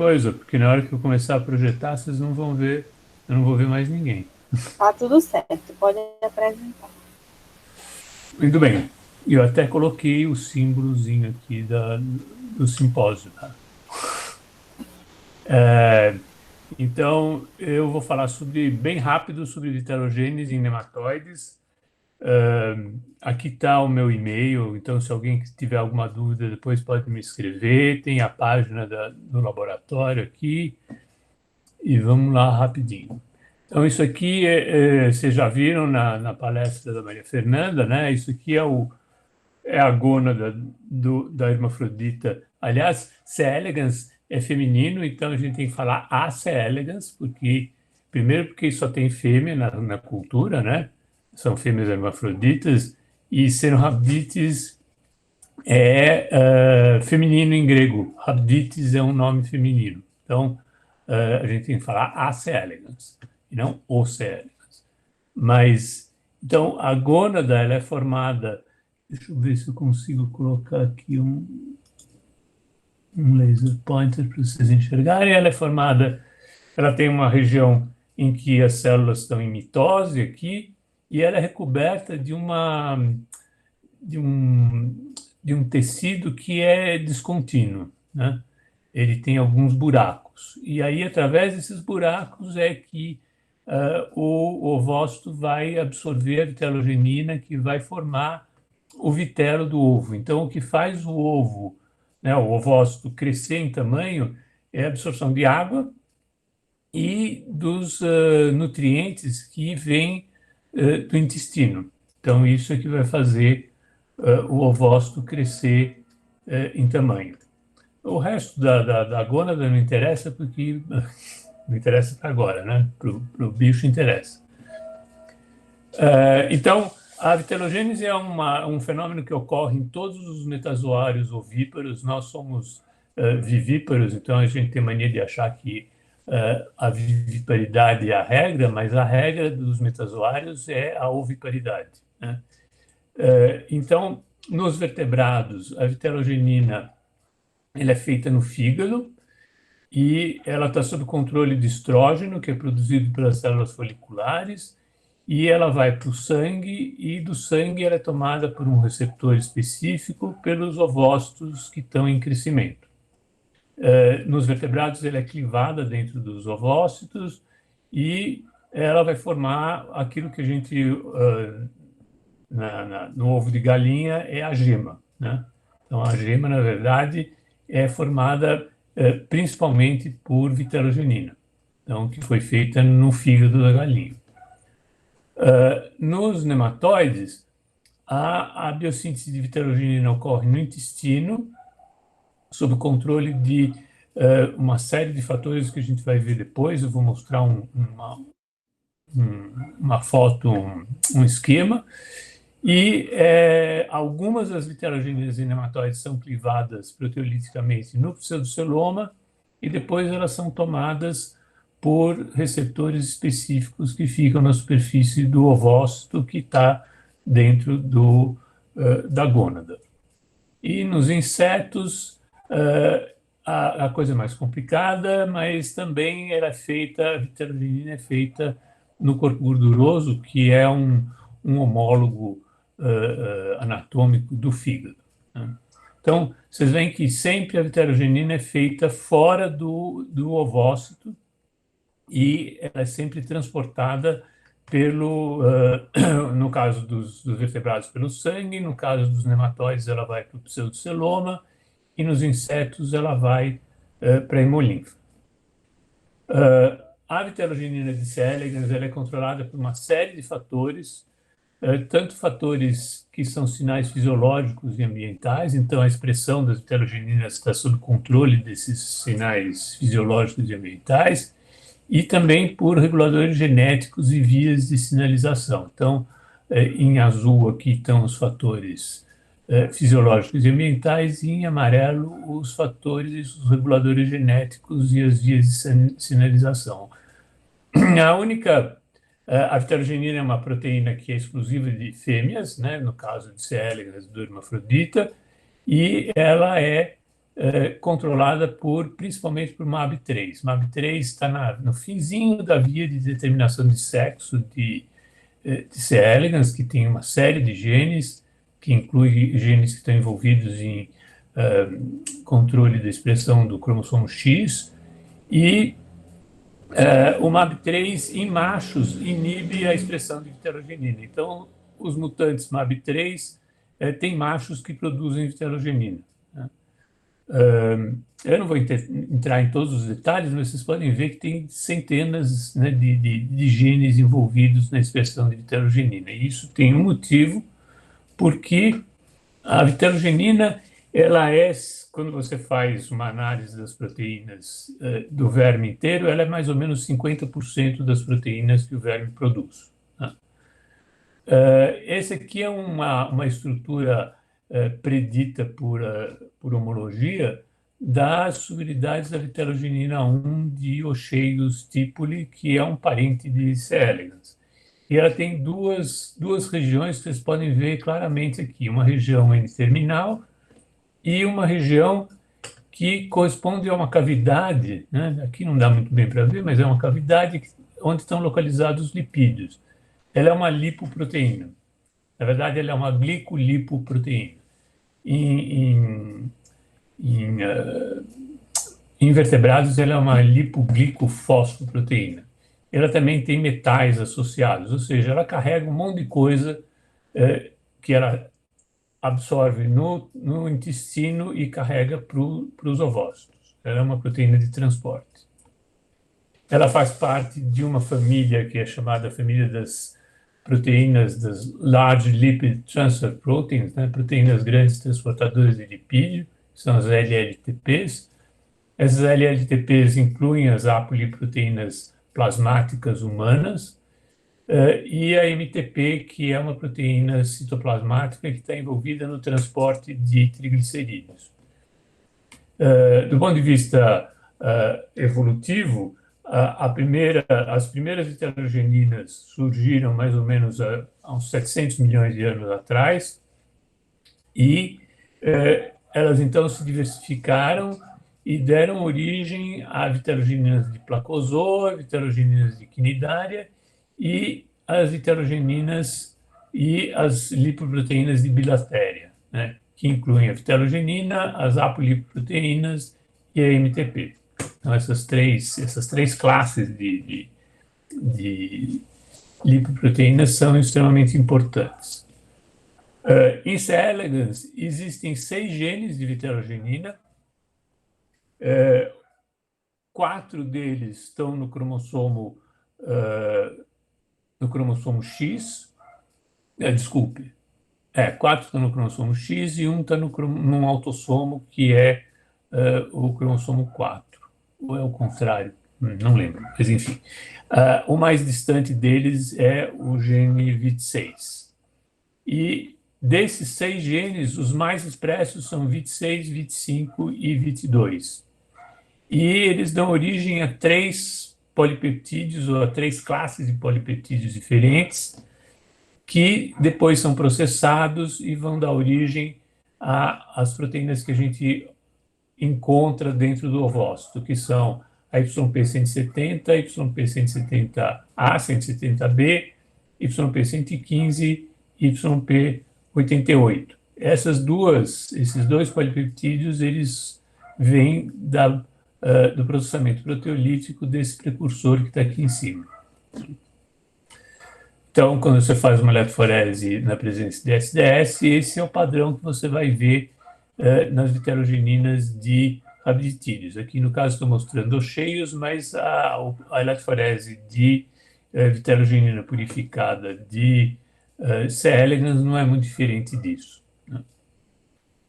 coisa, porque na hora que eu começar a projetar, vocês não vão ver, eu não vou ver mais ninguém. Tá tudo certo, pode apresentar. Muito bem. Eu até coloquei o símbolozinho aqui do simpósio, tá? Então, eu vou falar bem rápido sobre heterogênese em nematóides. Aqui está o meu e-mail, então se alguém tiver alguma dúvida, depois pode me escrever. Tem a página do laboratório aqui e vamos lá rapidinho. Então, isso aqui vocês já viram na palestra da Maria Fernanda, né? Isso aqui é a gônada da hermafrodita. Aliás, C. elegans é feminino, então a gente tem que falar A. C. elegans, primeiro porque só tem fêmea na cultura, né? São fêmeas hermafroditas, e Cenorhabditis é feminino em grego. Habditis é um nome feminino. Então, a gente tem que falar A. C. elegans, e não O. C. elegans. Mas, então, a gônada ela é formada. Deixa eu ver se eu consigo colocar aqui um laser pointer para vocês enxergarem. Ela é formada, ela tem uma região em que as células estão em mitose aqui, e ela é recoberta de um, de um tecido que é descontínuo, né? Ele tem alguns buracos. E aí, através desses buracos, é que o ovócito vai absorver a vitelogenina, que vai formar o vitelo do ovo. Então, o que faz o ovo, né, o ovócito crescer em tamanho é a absorção de água e dos nutrientes que vêm do intestino. Então, isso é que vai fazer o ovócito crescer em tamanho. O resto da gônada não interessa porque não interessa para agora, né? Para o bicho interessa. Então, a vitelogênese é um fenômeno que ocorre em todos os metazoários ovíparos. Nós somos vivíparos, então a gente tem mania de achar que a viviparidade é a regra, mas a regra dos metazoários é a oviparidade, né? Então, nos vertebrados, a vitelogenina ela é feita no fígado e ela está sob controle de estrógeno, que é produzido pelas células foliculares, e ela vai para o sangue, e do sangue ela é tomada por um receptor específico pelos ovócitos que estão em crescimento. Nos vertebrados, ela é clivada dentro dos ovócitos e ela vai formar aquilo que a gente, no ovo de galinha, é a gema, né? Então, a gema, na verdade, é formada principalmente por vitelogenina, então, que foi feita no fígado da galinha. Nos nematóides, a biossíntese de vitelogenina ocorre no intestino, sob o controle de uma série de fatores que a gente vai ver depois. Eu vou mostrar uma foto, um esquema. E algumas das vitelogeninas em nematóides são clivadas proteoliticamente no pseudoceloma e depois elas são tomadas por receptores específicos que ficam na superfície do ovócito que está dentro da gônada. E nos insetos, a coisa é mais complicada, mas também a vitelogenina é feita no corpo gorduroso, que é um homólogo anatômico do fígado, né? Então, vocês veem que sempre a vitelogenina é feita fora do ovócito e ela é sempre transportada no caso dos vertebrados, pelo sangue, no caso dos nematóides, ela vai para o pseudoceloma e nos insetos ela vai para a hemolinfa. A vitelogenina de C. elegans ela é controlada por uma série de fatores, tanto fatores que são sinais fisiológicos e ambientais, então a expressão das vitelogeninas está sob controle desses sinais fisiológicos e ambientais, e também por reguladores genéticos e vias de sinalização. Então, em azul aqui estão os fatores fisiológicos e ambientais, e em amarelo os fatores, os reguladores genéticos e as vias de sinalização. A vitelogenina é uma proteína que é exclusiva de fêmeas, né, no caso de C. elegans do hermafrodita, e ela é controlada principalmente por MAB3. MAB3 está no finzinho da via de determinação de sexo de C. elegans, que tem uma série de genes, que inclui genes que estão envolvidos em controle da expressão do cromossomo X, e o MAB3 em machos inibe a expressão de viterogenina. Então, os mutantes MAB3 têm machos que produzem viterogenina, né? Eu não vou entrar em todos os detalhes, mas vocês podem ver que tem centenas, né, de genes envolvidos na expressão de viterogenina. E isso tem um motivo, porque a viterogenina, ela quando você faz uma análise das proteínas do verme inteiro, ela é mais ou menos 50% das proteínas que o verme produz, né? Esse aqui é uma estrutura predita por homologia das subunidades da viterogenina 1 de Osheius tipuli, que é um parente de C. elegans. E ela tem duas regiões que vocês podem ver claramente aqui, uma região N-terminal e uma região que corresponde a uma cavidade, né? Aqui não dá muito bem para ver, mas é uma cavidade onde estão localizados os lipídios. Ela é uma lipoproteína. Na verdade, ela é uma glicolipoproteína. Em, em, uh, em vertebrados, ela é uma lipoglicofosfoproteína. Ela também tem metais associados, ou seja, ela carrega um monte de coisa que ela absorve no intestino e carrega para os ovócitos. Ela é uma proteína de transporte. Ela faz parte de uma família que é chamada família das proteínas das Large Lipid Transfer Proteins, né? Proteínas grandes transportadoras de lipídio, que são as LLTPs. Essas LLTPs incluem as apolipoproteínas plasmáticas humanas e a MTP, que é uma proteína citoplasmática que está envolvida no transporte de triglicerídeos. Do ponto de vista evolutivo, as primeiras viterogeninas surgiram mais ou menos há uns 700 milhões de anos atrás e elas então se diversificaram e deram origem a viterogeninas de placozoa, viterogeninas de quinidária e as viterogeninas e as lipoproteínas de bilatéria, né, que incluem a viterogenina, as apolipoproteínas e a MTP. Então, essas três classes de lipoproteínas são extremamente importantes. Em C. elegans, existem 6 genes de viterogenina. 4 deles estão no cromossomo X. Desculpe. 4 estão no cromossomo X e um está num autossomo que é o cromossomo 4. Ou é o contrário? Não lembro, mas enfim. O mais distante deles é o gene 26. E desses 6 genes, os mais expressos são 26, 25 e 22. E eles dão origem a 3 polipeptídeos ou a 3 classes de polipeptídeos diferentes, que depois são processados e vão dar origem às proteínas que a gente encontra dentro do ovócito, que são a YP170, YP170A, 170B, YP115 e YP88. Esses 2 polipeptídeos, eles vêm do processamento proteolítico desse precursor que está aqui em cima. Então, quando você faz uma eletroforese na presença de SDS, esse é o padrão que você vai ver nas viterogeninas de rabditídeos. Aqui, no caso, estou mostrando os cheios, mas a eletroforese de viterogenina purificada de C. elegans não é muito diferente disso, né?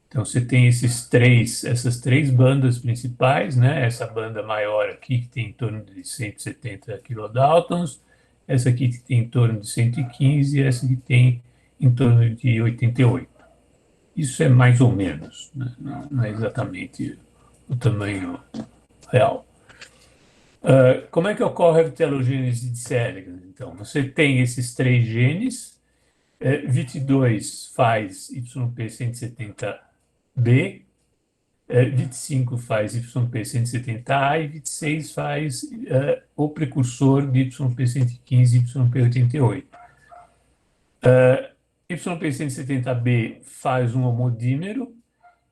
Então, você tem essas três bandas principais, né? Essa banda maior aqui, que tem em torno de 170 kilodaltons, essa aqui que tem em torno de 115 e essa que tem em torno de 88. Isso é mais ou menos, né? Não é exatamente o tamanho real. Como é que ocorre a vitelogênese de C. elegans? Então, você tem esses 3 genes, VIT2 faz YP170B, 25 faz YP170A e 26 faz o precursor de YP115 e YP88. YP170B faz um homodímero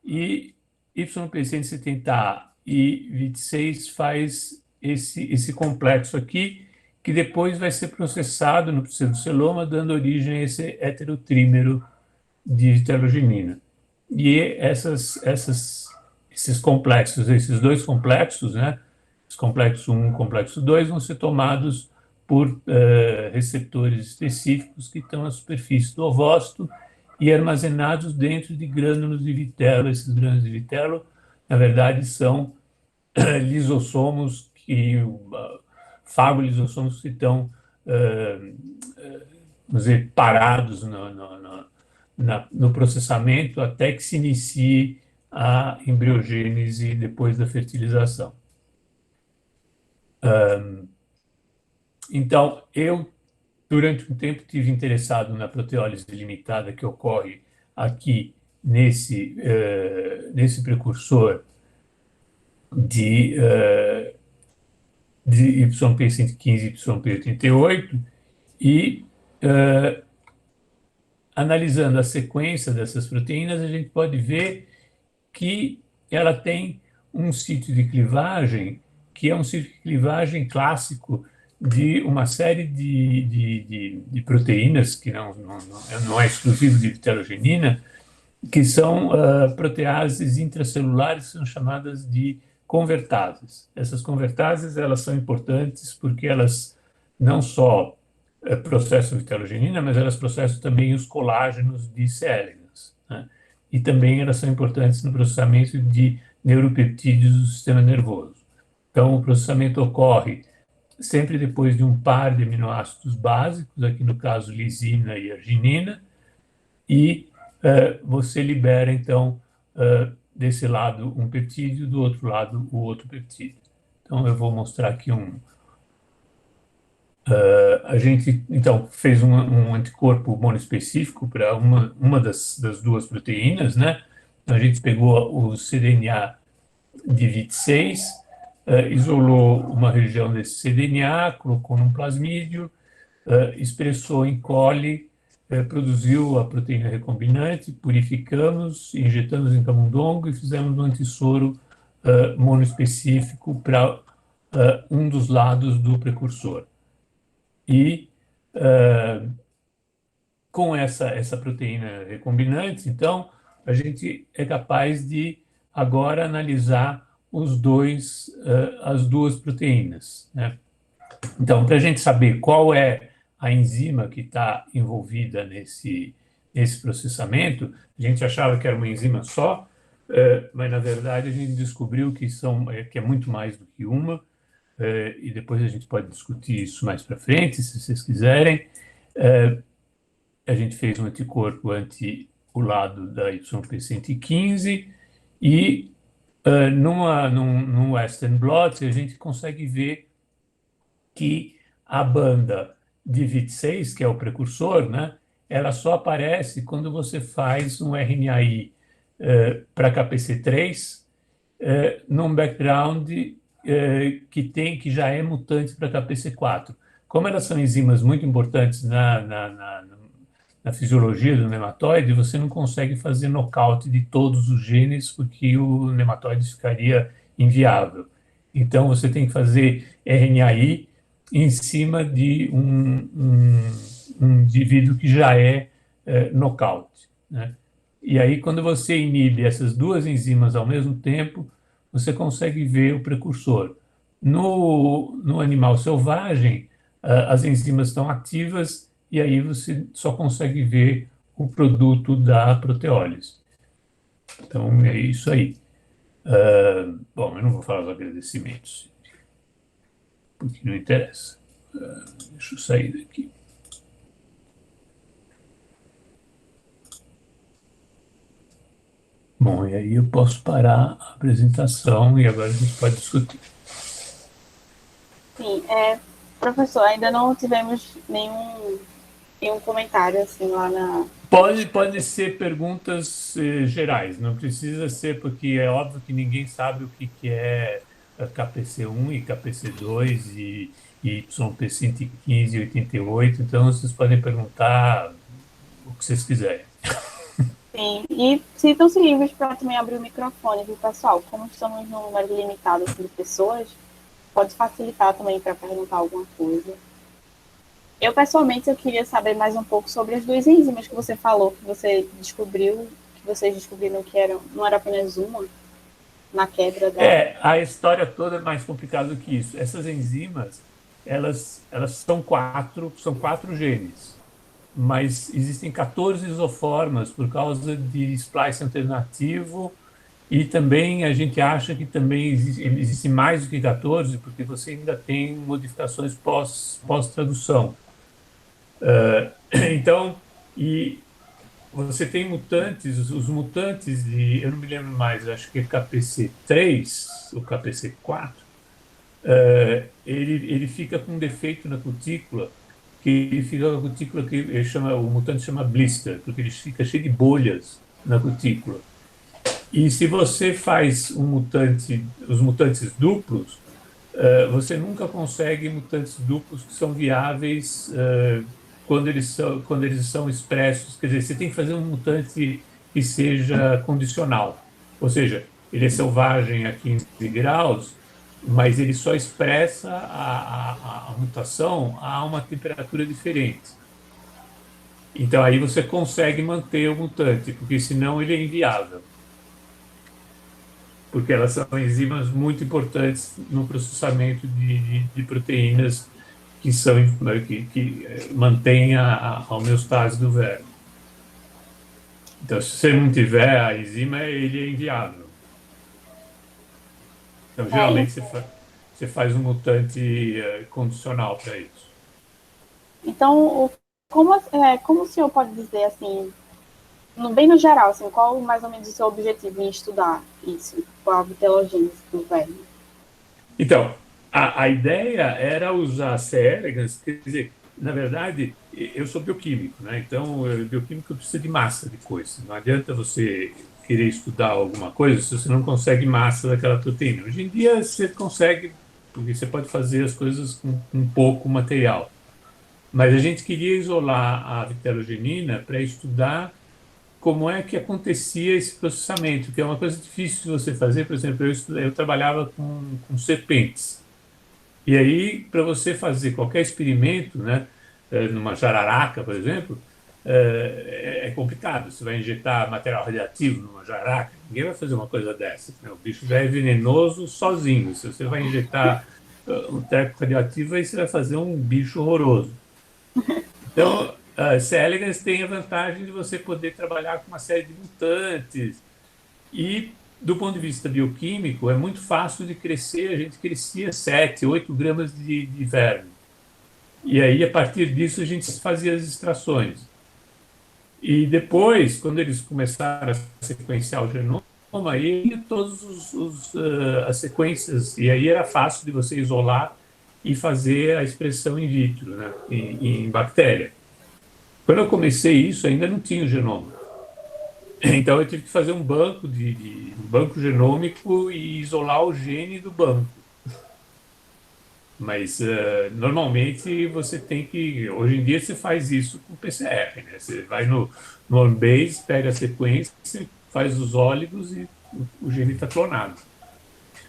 e YP170A e 26 faz esse complexo aqui, que depois vai ser processado no pseudoceloma, dando origem a esse heterotrímero de vitellogenina. E esses complexos, esses dois complexos, né, os complexo 1 e complexo 2, vão ser tomados por receptores específicos que estão na superfície do ovócito e armazenados dentro de grânulos de vitelo. Esses grânulos de vitelo, na verdade, são lisossomos, fagolisossomos que estão, vamos dizer, parados no processamento até que se inicie a embriogênese depois da fertilização. Então, eu, durante um tempo, tive interessado na proteólise limitada que ocorre aqui nesse precursor de YP115 e YP88 e analisando a sequência dessas proteínas, a gente pode ver que ela tem um sítio de clivagem que é um sítio de clivagem clássico de uma série de proteínas, que não é exclusivo de vitellogenina, que são proteases intracelulares, que são chamadas de convertases. Essas convertases, elas são importantes porque elas não só processam vitellogenina, mas elas processam também os colágenos de C. elegans, né? E também elas são importantes no processamento de neuropeptídeos do sistema nervoso. Então, o processamento ocorre sempre depois de um par de aminoácidos básicos, aqui no caso lisina e arginina, e você libera, então, desse lado um peptídeo, do outro lado o outro peptídeo. Então, eu vou mostrar aqui a gente, então, fez um anticorpo monoespecífico para uma das duas proteínas, né? A gente pegou o cDNA de 26, isolou uma região desse cDNA, colocou num plasmídio, expressou em coli, produziu a proteína recombinante, purificamos, injetamos em camundongo e fizemos um antissoro monoespecífico para um dos lados do precursor. E com essa proteína recombinante, então, a gente é capaz de agora analisar as duas proteínas, né? Então, para a gente saber qual é a enzima que está envolvida nesse processamento, a gente achava que era uma enzima só, mas na verdade a gente descobriu que é muito mais do que uma, e depois a gente pode discutir isso mais para frente, se vocês quiserem. A gente fez um anticorpo anti o lado da YP115 e num Western blot a gente consegue ver que a banda de 26, que é o precursor, né, ela só aparece quando você faz um RNAi para KPC3 num background que já é mutante para KPC4. Como elas são enzimas muito importantes na fisiologia do nematóide, você não consegue fazer nocaute de todos os genes, porque o nematóide ficaria inviável. Então, você tem que fazer RNAi em cima de um indivíduo que já é nocaute, né? E aí, quando você inibe essas duas enzimas ao mesmo tempo, você consegue ver o precursor. No animal selvagem, as enzimas estão ativas e aí você só consegue ver o produto da proteólise. Então, é isso aí. Bom, eu não vou falar dos agradecimentos, porque não interessa. Deixa eu sair daqui. Bom, e aí eu posso parar a apresentação e agora a gente pode discutir. Sim, professor, ainda não tivemos nenhum comentário assim lá Pode ser perguntas gerais, não precisa ser, porque é óbvio que ninguém sabe o que é KPC1 e KPC2 e YP 115 e 88, então vocês podem perguntar o que vocês quiserem. Sim, e sintam-se livres para também abrir o microfone, viu, pessoal? Como estamos num número limitado assim, de pessoas, pode facilitar também para perguntar alguma coisa. Eu, pessoalmente, eu queria saber mais um pouco sobre as duas enzimas que você falou, que você descobriu, que vocês descobriram que eram, não era apenas uma, na quebra da... A história toda é mais complicada do que isso. Essas enzimas, elas são quatro genes, mas existem 14 isoformas por causa de splice alternativo e também a gente acha que também existe mais do que 14 porque você ainda tem modificações pós-tradução. Então, e você tem mutantes, os mutantes de, eu não me lembro mais, acho que é KPC3 ou KPC4, ele fica com um defeito na cutícula, que ele fica com a cutícula que ele chama, o mutante chama blister, porque ele fica cheio de bolhas na cutícula. E se você faz os mutantes duplos, você nunca consegue mutantes duplos que são viáveis quando eles são expressos. Quer dizer, você tem que fazer um mutante que seja condicional. Ou seja, ele é selvagem a 15 graus, mas ele só expressa a mutação a uma temperatura diferente. Então aí você consegue manter o mutante, porque senão ele é inviável. Porque elas são enzimas muito importantes no processamento de proteínas que mantêm a homeostase do verme. Então, se você não tiver a enzima, ele é inviável. Então, geralmente, você faz um mutante condicional para isso. Então, como o senhor pode dizer, assim, bem no geral, assim, qual mais ou menos o seu objetivo em estudar isso, a vitelogênese do verme? Então, a ideia era usar C. elegans, quer dizer, na verdade, eu sou bioquímico, né? Então, bioquímico precisa de massa de coisa. Não adianta você querer estudar alguma coisa se você não consegue massa daquela proteína. Hoje em dia, você consegue, porque você pode fazer as coisas com pouco material. Mas a gente queria isolar a vitelogenina para estudar como é que acontecia esse processamento, que é uma coisa difícil de você fazer. Por exemplo, eu trabalhava com serpentes. E aí, para você fazer qualquer experimento, né, numa jararaca, por exemplo, é complicado. Você vai injetar material radioativo numa jararaca, ninguém vai fazer uma coisa dessa, né? O bicho já é venenoso sozinho. Se você vai injetar um treco radioativo, aí você vai fazer um bicho horroroso. Então, C. elegans tem a vantagem de você poder trabalhar com uma série de mutantes. E, do ponto de vista bioquímico, é muito fácil de crescer. A gente crescia 7, 8 gramas de verme. E aí, a partir disso, a gente fazia as extrações. E depois, quando eles começaram a sequenciar o genoma, aí ia todas as sequências. E aí era fácil de você isolar e fazer a expressão in vitro, né, em bactéria. Quando eu comecei isso, ainda não tinha o genoma. Então eu tive que fazer um um banco genômico e isolar o gene do banco. Mas normalmente você tem que. Hoje em dia você faz isso com PCR, né? Você vai no OnBase, pega a sequência, faz os óligos e o gene está clonado.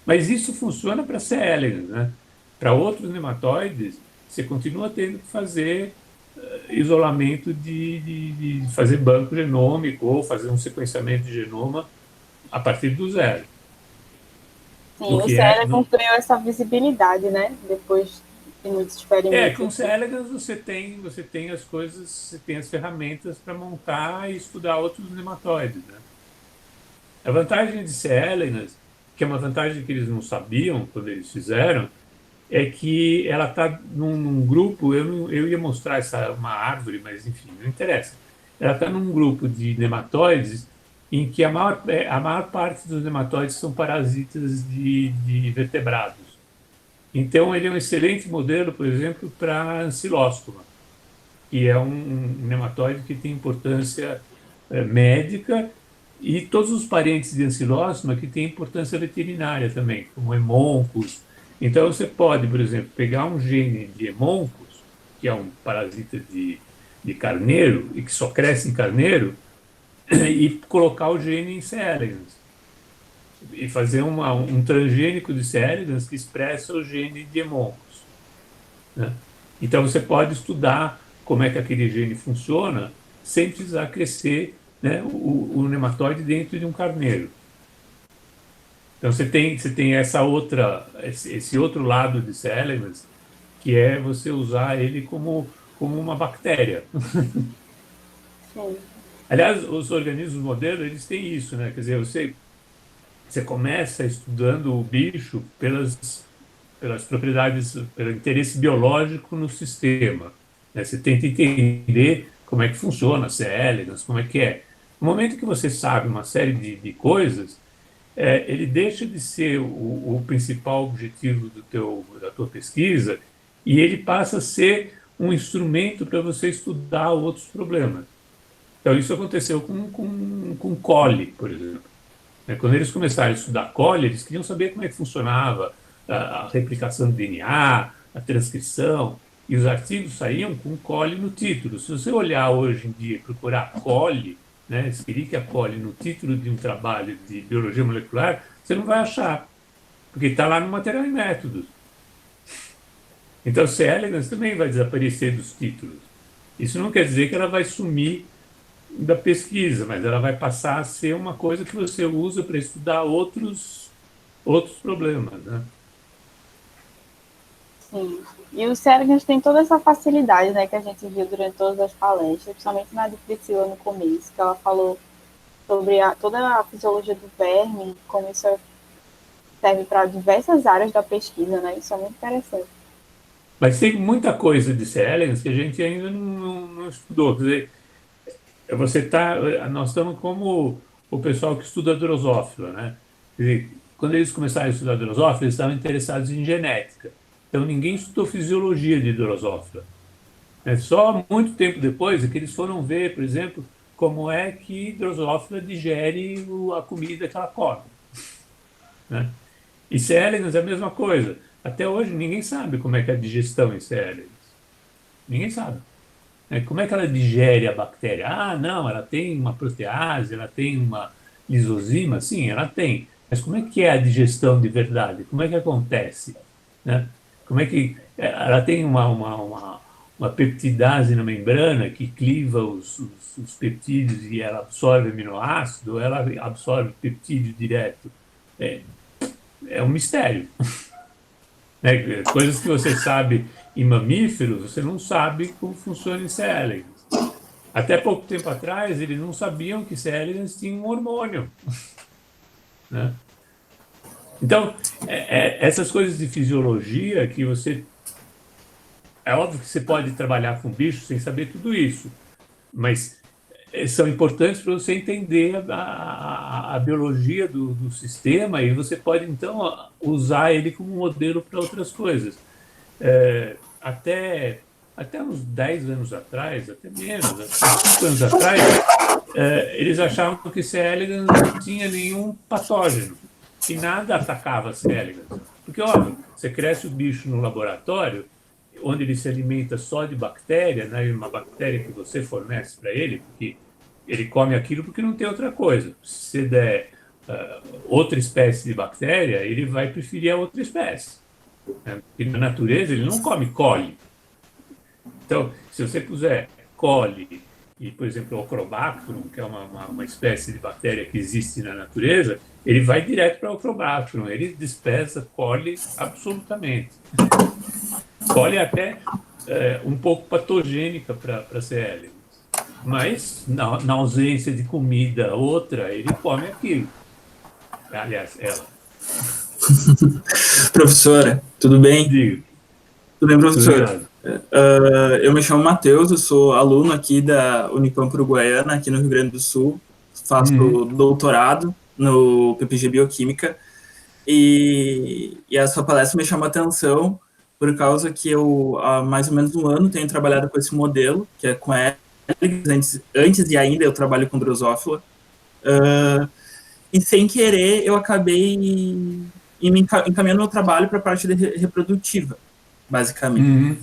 Mas isso funciona para C. elegans, né? Para outros nematóides, você continua tendo que fazer isolamento de fazer banco genômico ou fazer um sequenciamento de genoma a partir do zero. Sim, o Celeron ganhou essa visibilidade, né? Depois de muitos experimentos. Com C. elegans você tem as coisas, você tem as ferramentas para montar e estudar outros nematóides, né? A vantagem de C. elegans, que é uma vantagem que eles não sabiam quando eles fizeram, é que ela está num grupo. Eu ia mostrar uma árvore, mas enfim, não interessa. Ela está num grupo de nematóides em que a maior parte dos nematóides são parasitas de vertebrados. Então, ele é um excelente modelo, por exemplo, para ancilóstoma. que é um nematóide que tem importância médica, e todos os parentes de Ancylosma que têm importância veterinária também, como Hemoncus. Então você pode, por exemplo, pegar um gene de Hemoncus, que é um parasita de carneiro e que só cresce em carneiro, e colocar o gene em C. elegans e fazer um transgênico de C. elegans que expressa o gene de Hemoncus, né? Então você pode estudar como é que aquele gene funciona sem precisar crescer, né, o nematóide dentro de um carneiro. Então você tem esse outro lado de C. elegans, que é você usar ele como uma bactéria. Sim. Aliás, os organismos modelos, eles têm isso, né? Quer dizer, você começa estudando o bicho pelas propriedades, pelo interesse biológico no sistema, né? Você tenta entender como é que funciona a C. elegans, como é que é. No momento que você sabe uma série de coisas, ele deixa de ser o principal objetivo da tua pesquisa, e ele passa a ser um instrumento para você estudar outros problemas. Então, isso aconteceu com coli, por exemplo. Quando eles começaram a estudar coli, eles queriam saber como é que funcionava a replicação do DNA, a transcrição, e os artigos saíam com coli no título. Se você olhar hoje em dia e procurar coli, né, Escherichia coli, no título de um trabalho de biologia molecular, você não vai achar, porque está lá no material e métodos. Então, C. elegans também vai desaparecer dos títulos. Isso não quer dizer que ela vai sumir da pesquisa, mas ela vai passar a ser uma coisa que você usa para estudar outros problemas, né? Sim. E o Sergens tem toda essa facilidade, né, que a gente viu durante todas as palestras, principalmente na de Priscila no começo, que ela falou sobre toda a fisiologia do verme, como isso serve para diversas áreas da pesquisa, né? Isso é muito interessante. Mas tem muita coisa de C. elegans que a gente ainda não estudou. Quer dizer, nós estamos como o pessoal que estuda drosófila, né? Quer dizer, quando eles começaram a estudar drosófila, eles estavam interessados em genética. Então ninguém estudou fisiologia de drosófila. Só muito tempo depois é que eles foram ver, por exemplo, como é que drosófila digere a comida que ela come, né? E C. elegans é a mesma coisa. Até hoje ninguém sabe como é que é a digestão em C. elegans. Ninguém sabe. Como é que ela digere a bactéria? Ah, não, ela tem uma protease, ela tem uma lisozima, sim, ela tem. Mas como é que é a digestão de verdade? Como é que acontece, né? Como é que ela tem uma peptidase na membrana que cliva os peptídeos e ela absorve aminoácido, ou ela absorve peptídeo direto? É, é um mistério, né? Coisas que você sabe em mamíferos, você não sabe como funciona em C. elegans. Até pouco tempo atrás, eles não sabiam que C. elegans tinha um hormônio, né? Então, essas coisas de fisiologia que você... É óbvio que você pode trabalhar com bicho sem saber tudo isso, mas são importantes para você entender a biologia do sistema, e você pode, então, usar ele como modelo para outras coisas. Até uns 10 anos atrás, até menos, uns 5 anos atrás, eles achavam que C. elegans não tinha nenhum patógeno, que nada atacava C. elegans. Porque, óbvio, você cresce o bicho no laboratório, onde ele se alimenta só de bactéria, né, uma bactéria que você fornece para ele, porque ele come aquilo porque não tem outra coisa. Se você der outra espécie de bactéria, ele vai preferir a outra espécie, né? Porque na natureza ele não come coli. Então, se você puser coli e, por exemplo, Ochrobactrum, que é uma espécie de bactéria que existe na natureza, ele vai direto para Ochrobactrum, ele despreza coli absolutamente. Coli é até um pouco patogênica para C. elegans, mas na ausência de comida outra, ele come aquilo. Aliás, ela. Professora, tudo bem? Digo, Tudo bem, professor? obrigado. Eu me chamo Matheus, eu sou aluno aqui da Unicamp Uruguaiana, aqui no Rio Grande do Sul. Faço doutorado no PPG Bioquímica, e a sua palestra me chamou a atenção por causa que eu, há mais ou menos um ano, tenho trabalhado com esse modelo, que é com elegans. Antes e ainda eu trabalho com Drosophila. E sem querer, eu acabei encaminhando meu trabalho para a parte reprodutiva, basicamente. Uhum.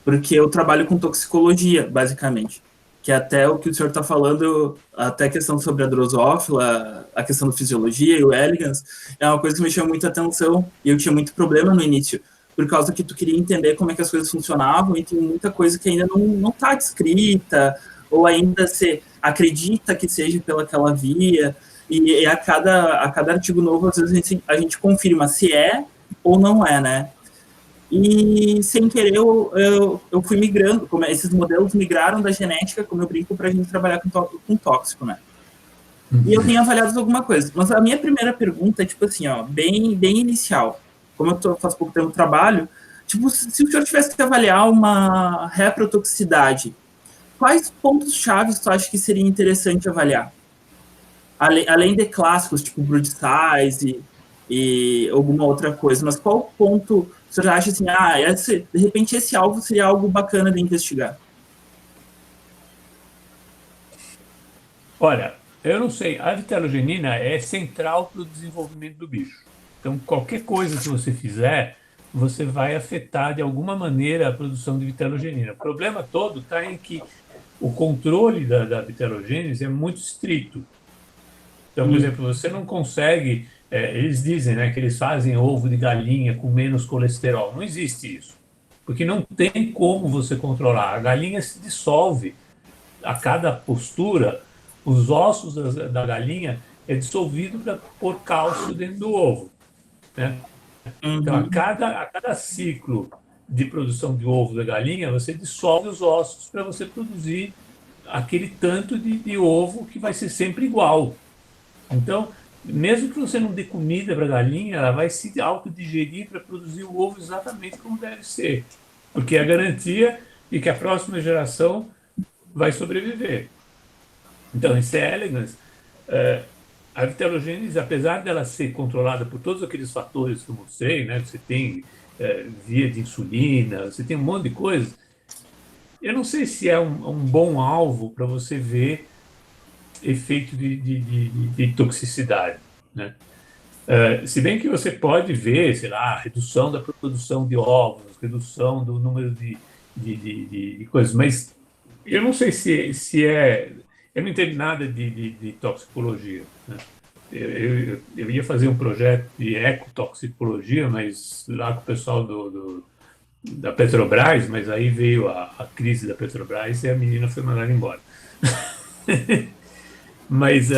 Porque eu trabalho com toxicologia, basicamente. Que é até o que o senhor está falando, até a questão sobre a Drosophila, a questão da fisiologia e o elegans, é uma coisa que me chamou muita atenção e eu tinha muito problema no início, por causa que tu queria entender como é que as coisas funcionavam e tem muita coisa que ainda não está descrita, ou ainda se acredita que seja pelaquela via, e a cada artigo novo, às vezes a gente confirma se é ou não é, né? E, sem querer, eu fui migrando, como esses modelos migraram da genética, como eu brinco, para a gente trabalhar com tóxico, né? E eu tenho avaliado alguma coisa. Mas a minha primeira pergunta é, tipo assim, ó, bem inicial. Como eu faço pouco tempo de trabalho, tipo, se o senhor tivesse que avaliar uma reprotoxicidade, quais pontos chaves tu acha que seria interessante avaliar? Além de clássicos, tipo brood size e alguma outra coisa, mas qual ponto você acha assim, de repente esse alvo seria algo bacana de investigar? Olha, eu não sei, a vitelogenina é central para o desenvolvimento do bicho. Então, qualquer coisa que você fizer, você vai afetar de alguma maneira a produção de vitelogenina. O problema todo está em que o controle da vitelogênese é muito estrito. Então, por exemplo, você não consegue. Eles dizem, né, que eles fazem ovo de galinha com menos colesterol. Não existe isso. Porque não tem como você controlar. A galinha se dissolve a cada postura. Os ossos da galinha é dissolvido para pôr cálcio dentro do ovo, né? Então, a cada ciclo de produção de ovo da galinha, você dissolve os ossos para você produzir aquele tanto de ovo que vai ser sempre igual. Então, mesmo que você não dê comida para a galinha, ela vai se autodigerir para produzir o ovo exatamente como deve ser, porque é a garantia de que a próxima geração vai sobreviver. Então, em C. elegans, a vitelogênese, apesar dela ser controlada por todos aqueles fatores que eu mostrei, né, você tem via de insulina, você tem um monte de coisas, eu não sei se é um bom alvo para você ver efeito de toxicidade, né? Se bem que você pode ver, sei lá, redução da produção de ovos, redução do número de coisas, mas eu não sei se é. Eu não entendo nada de toxicologia, né? Eu ia fazer um projeto de ecotoxicologia, mas lá com o pessoal da Petrobras, mas aí veio a crise da Petrobras e a menina foi mandada embora. Mas,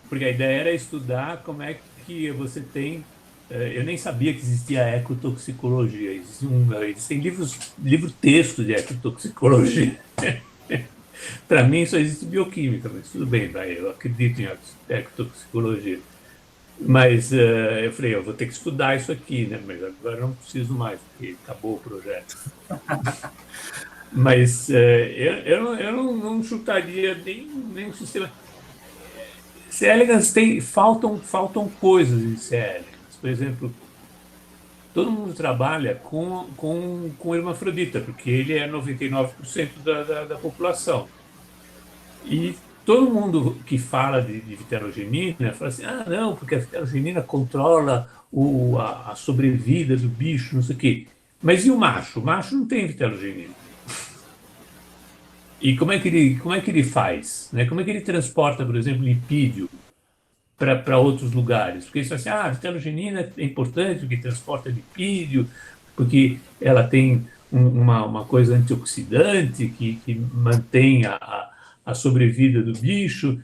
porque a ideia era estudar como é que você tem. Eu nem sabia que existia ecotoxicologia. Existem livro-texto de ecotoxicologia. Para mim só existe bioquímica, mas tudo bem, vai, eu acredito em ecotoxicologia. Mas eu falei, eu vou ter que estudar isso aqui, né? Mas agora eu não preciso mais, porque acabou o projeto. Mas eu não chutaria nem o sistema. C. elegans faltam coisas em C. elegans. Por exemplo, todo mundo trabalha com hermafrodita, porque ele é 99% da população. E todo mundo que fala de vitelogenina fala assim, não, porque a vitelogenina controla a sobrevida do bicho, não sei o quê. Mas e o macho? O macho não tem vitelogenina. E como é que ele faz? Né? Como é que ele transporta, por exemplo, lipídio para outros lugares? Porque eles falam assim, a vitelogenina é importante porque transporta lipídio, porque ela tem uma coisa antioxidante que mantém a sobrevida do bicho,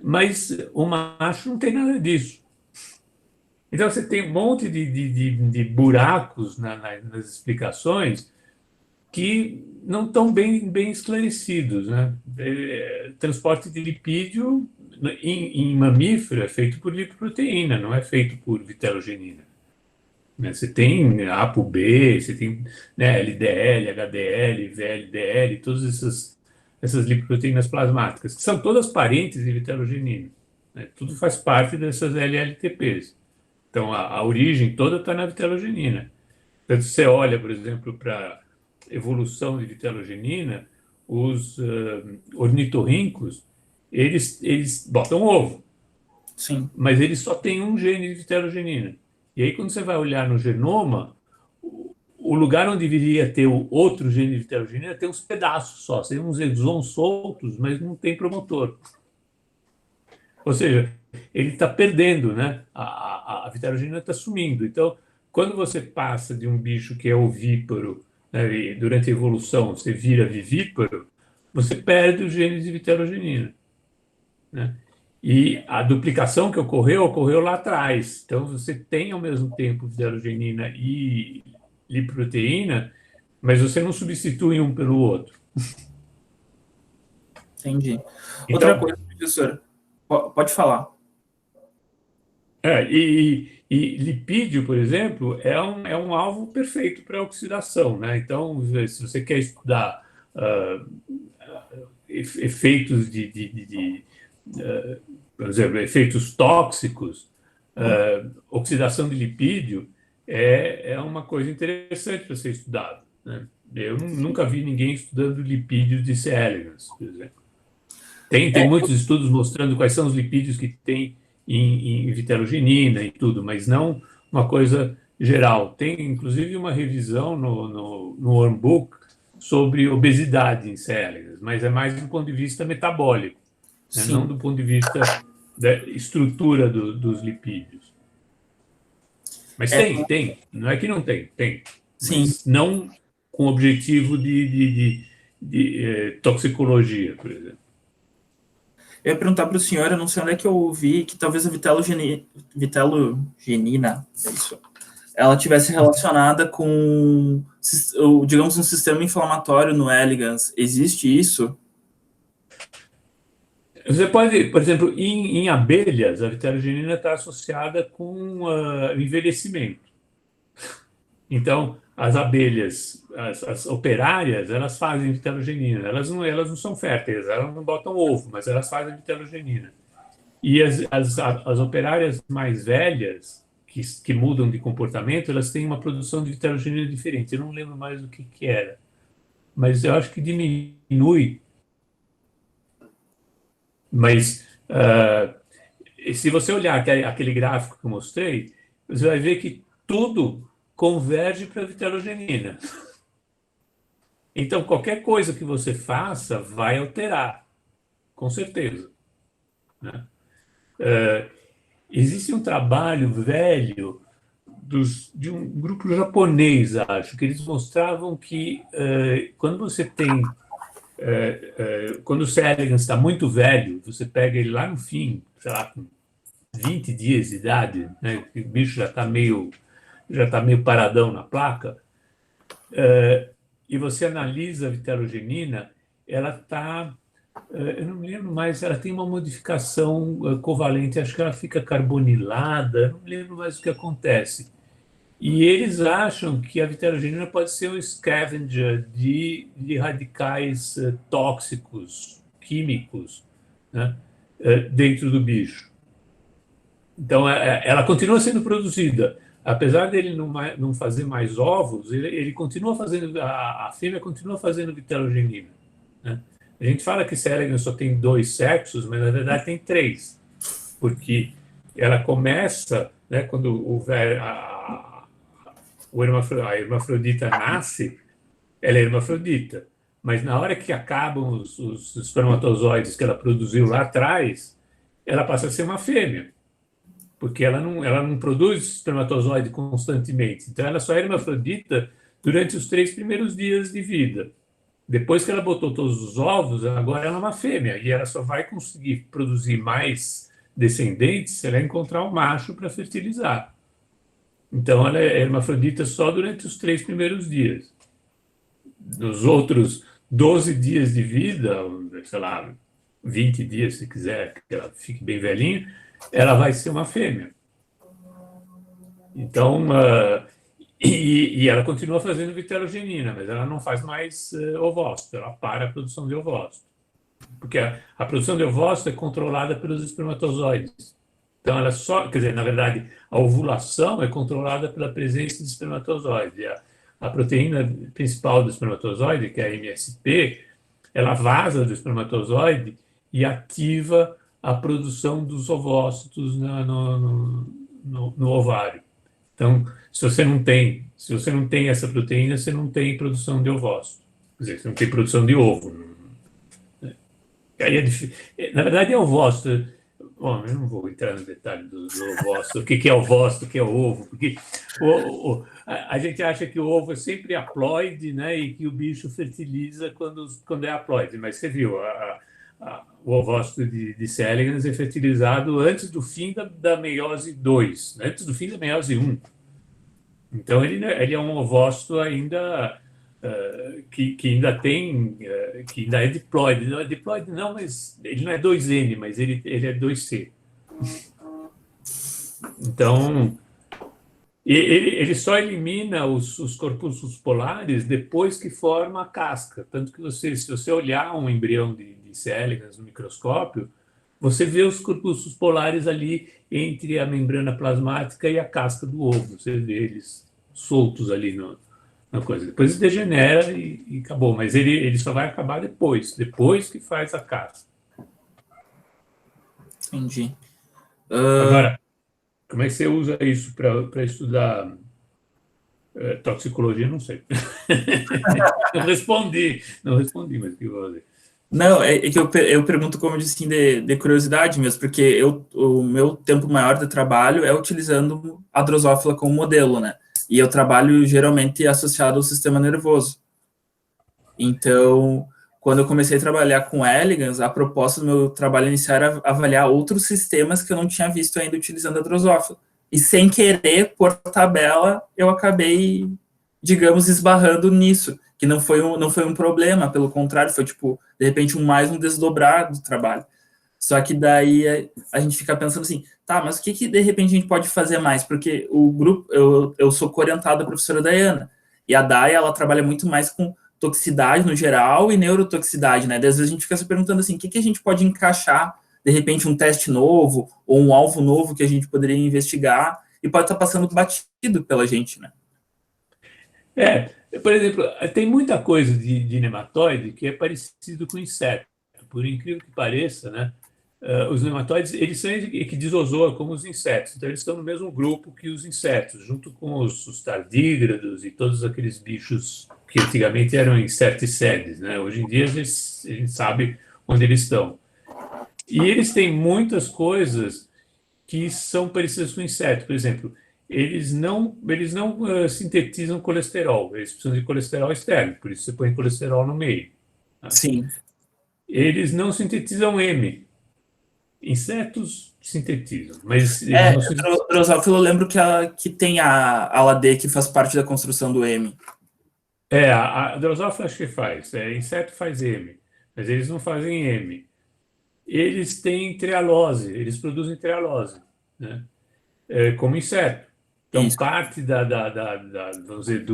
mas o macho não tem nada disso. Então você tem um monte de buracos nas explicações que não estão bem esclarecidos, né? Transporte de lipídio em mamífero é feito por lipoproteína, não é feito por vitelogenina, né? Você tem ApoB, você tem, né, LDL, HDL, VLDL, todas essas lipoproteínas plasmáticas, que são todas parentes de vitelogenina, né? Tudo faz parte dessas LLTPs. Então, a origem toda está na vitelogenina. Quando você olha, por exemplo, para a evolução de vitelogenina, os ornitorrincos, eles botam ovo, Sim. mas eles só têm um gene de vitelogenina. E aí, quando você vai olhar no genoma, o lugar onde deveria ter o outro gene de vitelogenina tem uns pedaços só, tem uns exons soltos, mas não tem promotor. Ou seja, ele está perdendo, né? A vitelogenina está sumindo. Então, quando você passa de um bicho que é ovíparo, né, e durante a evolução você vira vivíparo, você perde os genes de vitelogenina, né? E a duplicação que ocorreu lá atrás. Então, você tem ao mesmo tempo vitelogenina e lipoproteína, mas você não substitui um pelo outro. Entendi. Outra Então, coisa, professor, pode falar. e lipídio, por exemplo, é um alvo perfeito para oxidação, né? Então, se você quer estudar efeitos por exemplo, efeitos tóxicos, oxidação de lipídio é uma coisa interessante para ser estudado, né? Eu nunca vi ninguém estudando lipídios de C. elegans, por exemplo. Tem muitos estudos mostrando quais são os lipídios que tem em vitelogenina e tudo, mas não uma coisa geral. Tem, inclusive, uma revisão no Wormbook sobre obesidade em C. elegans, mas é mais do ponto de vista metabólico, né? Não Sim. do ponto de vista da estrutura dos lipídios. Mas tem. Não é que não tem. Sim. Mas não com objetivo de toxicologia, por exemplo. Eu ia perguntar para o senhor, eu não sei onde é que eu ouvi, que talvez a vitelogenina, é isso, ela tivesse relacionada com, digamos, um sistema inflamatório no elegans. Existe isso? Você pode, por exemplo, em abelhas, a vitelogenina está associada com envelhecimento. Então, as abelhas, as operárias, elas fazem vitelogenina. Elas não são férteis, elas não botam ovo, mas elas fazem vitelogenina. E as operárias mais velhas, que mudam de comportamento, elas têm uma produção de vitelogenina diferente. Eu não lembro mais o que era, mas eu acho que diminui. Mas se você olhar aquele gráfico que eu mostrei, você vai ver que tudo converge para a vitelogenina. Então, qualquer coisa que você faça vai alterar, com certeza, né? Existe um trabalho velho de um grupo japonês, acho, que eles mostravam que quando você tem quando o C. elegans está muito velho, você pega ele lá no fim, sei lá, com 20 dias de idade, né, o bicho já está meio paradão na placa, e você analisa a vitelogenina, ela está, eu não me lembro mais, ela tem uma modificação covalente, acho que ela fica carbonilada, não me lembro mais o que acontece. E eles acham que a vitelogenina pode ser um scavenger de radicais tóxicos, químicos, né, dentro do bicho. Então, ela continua sendo produzida. Apesar dele não fazer mais ovos, ele continua fazendo, a fêmea continua fazendo vitelogenina, né? A gente fala que C. elegans só tem 2 sexos, mas na verdade tem 3, porque ela começa, né, quando a hermafrodita nasce, ela é hermafrodita, mas na hora que acabam os espermatozoides que ela produziu lá atrás, ela passa a ser uma fêmea, porque ela não produz espermatozoide constantemente. Então, ela só é hermafrodita durante os 3 primeiros dias de vida. Depois que ela botou todos os ovos, agora ela é uma fêmea, e ela só vai conseguir produzir mais descendentes se ela encontrar um macho para fertilizar. Então, ela é hermafrodita só durante os 3 primeiros dias. Nos outros 12 dias de vida, sei lá, 20 dias, se quiser, que ela fique bem velhinha, ela vai ser uma fêmea. Então, e ela continua fazendo vitelogenina, mas ela não faz mais ovócito, ela para a produção de ovócito. Porque a produção de ovócito é controlada pelos espermatozoides. Então, quer dizer, na verdade, a ovulação é controlada pela presença de espermatozoide. a proteína principal do espermatozoide, que é a MSP, ela vaza do espermatozoide e ativa a produção dos ovócitos no ovário. Então, se você não tem essa proteína, você não tem produção de ovócito. Quer dizer, você não tem produção de ovo. Aí na verdade, é ovócito. Bom, eu não vou entrar no detalhe do ovócito, o que é ovócito, o que é ovo, porque a gente acha que o ovo é sempre haploide, né, e que o bicho fertiliza quando é haploide, mas você viu, o ovócito de C. elegans é fertilizado antes do fim da meiose 2, né, antes do fim da meiose 1. Então, ele é um ovócito ainda que ainda tem, que ainda é diploide. Não é diploide, não, mas ele não é 2N, mas ele é 2C. Então, ele só elimina os corpúsculos polares depois que forma a casca. Tanto que se você olhar um embrião de C. elegans no microscópio, você vê os corpúsculos polares ali entre a membrana plasmática e a casca do ovo. Você vê eles soltos ali na coisa. Depois degenera e acabou. Mas ele só vai acabar depois que faz a casca. Entendi. Agora, como é que você usa isso para estudar toxicologia? Não sei. Não respondi, mas o que eu vou fazer? Não, é que eu pergunto como assim, de curiosidade mesmo, porque o meu tempo maior de trabalho é utilizando a drosófila como modelo, né? E eu trabalho geralmente associado ao sistema nervoso. Então, quando eu comecei a trabalhar com elegans, a proposta do meu trabalho inicial era avaliar outros sistemas que eu não tinha visto ainda utilizando a drosófila. E sem querer, por tabela, eu acabei, digamos, esbarrando nisso, que não foi um problema, pelo contrário, foi tipo, de repente, mais um desdobrar do trabalho. Só que daí a gente fica pensando assim, tá, mas o que de repente a gente pode fazer mais? Porque o grupo, eu sou co-orientado da professora Dayana, e a Day, ela trabalha muito mais com toxicidade no geral e neurotoxicidade, né? Daí, às vezes a gente fica se perguntando assim, o que a gente pode encaixar, de repente, um teste novo ou um alvo novo que a gente poderia investigar e pode estar passando batido pela gente, né? Por exemplo, tem muita coisa de nematóide que é parecido com inseto. Por incrível que pareça, né? Os nematóides, eles são equidisozua como os insetos. Então, eles estão no mesmo grupo que os insetos, junto com os tardígrados e todos aqueles bichos que antigamente eram inseticides, né? Hoje em dia, a gente sabe onde eles estão. E eles têm muitas coisas que são parecidas com inseto. Por exemplo, eles não sintetizam colesterol. Eles precisam de colesterol externo, por isso você põe colesterol no meio. Tá? Sim. Eles não sintetizam M. Insetos sintetizam, mas eles É, não sintetizam. drosófila, eu lembro que tem a ala D que faz parte da construção do M. A drosófila acho que faz. Inseto faz M, mas eles não fazem M. Eles têm trealose, eles produzem trealose, né? Como inseto. Então, Isso. parte vamos dizer,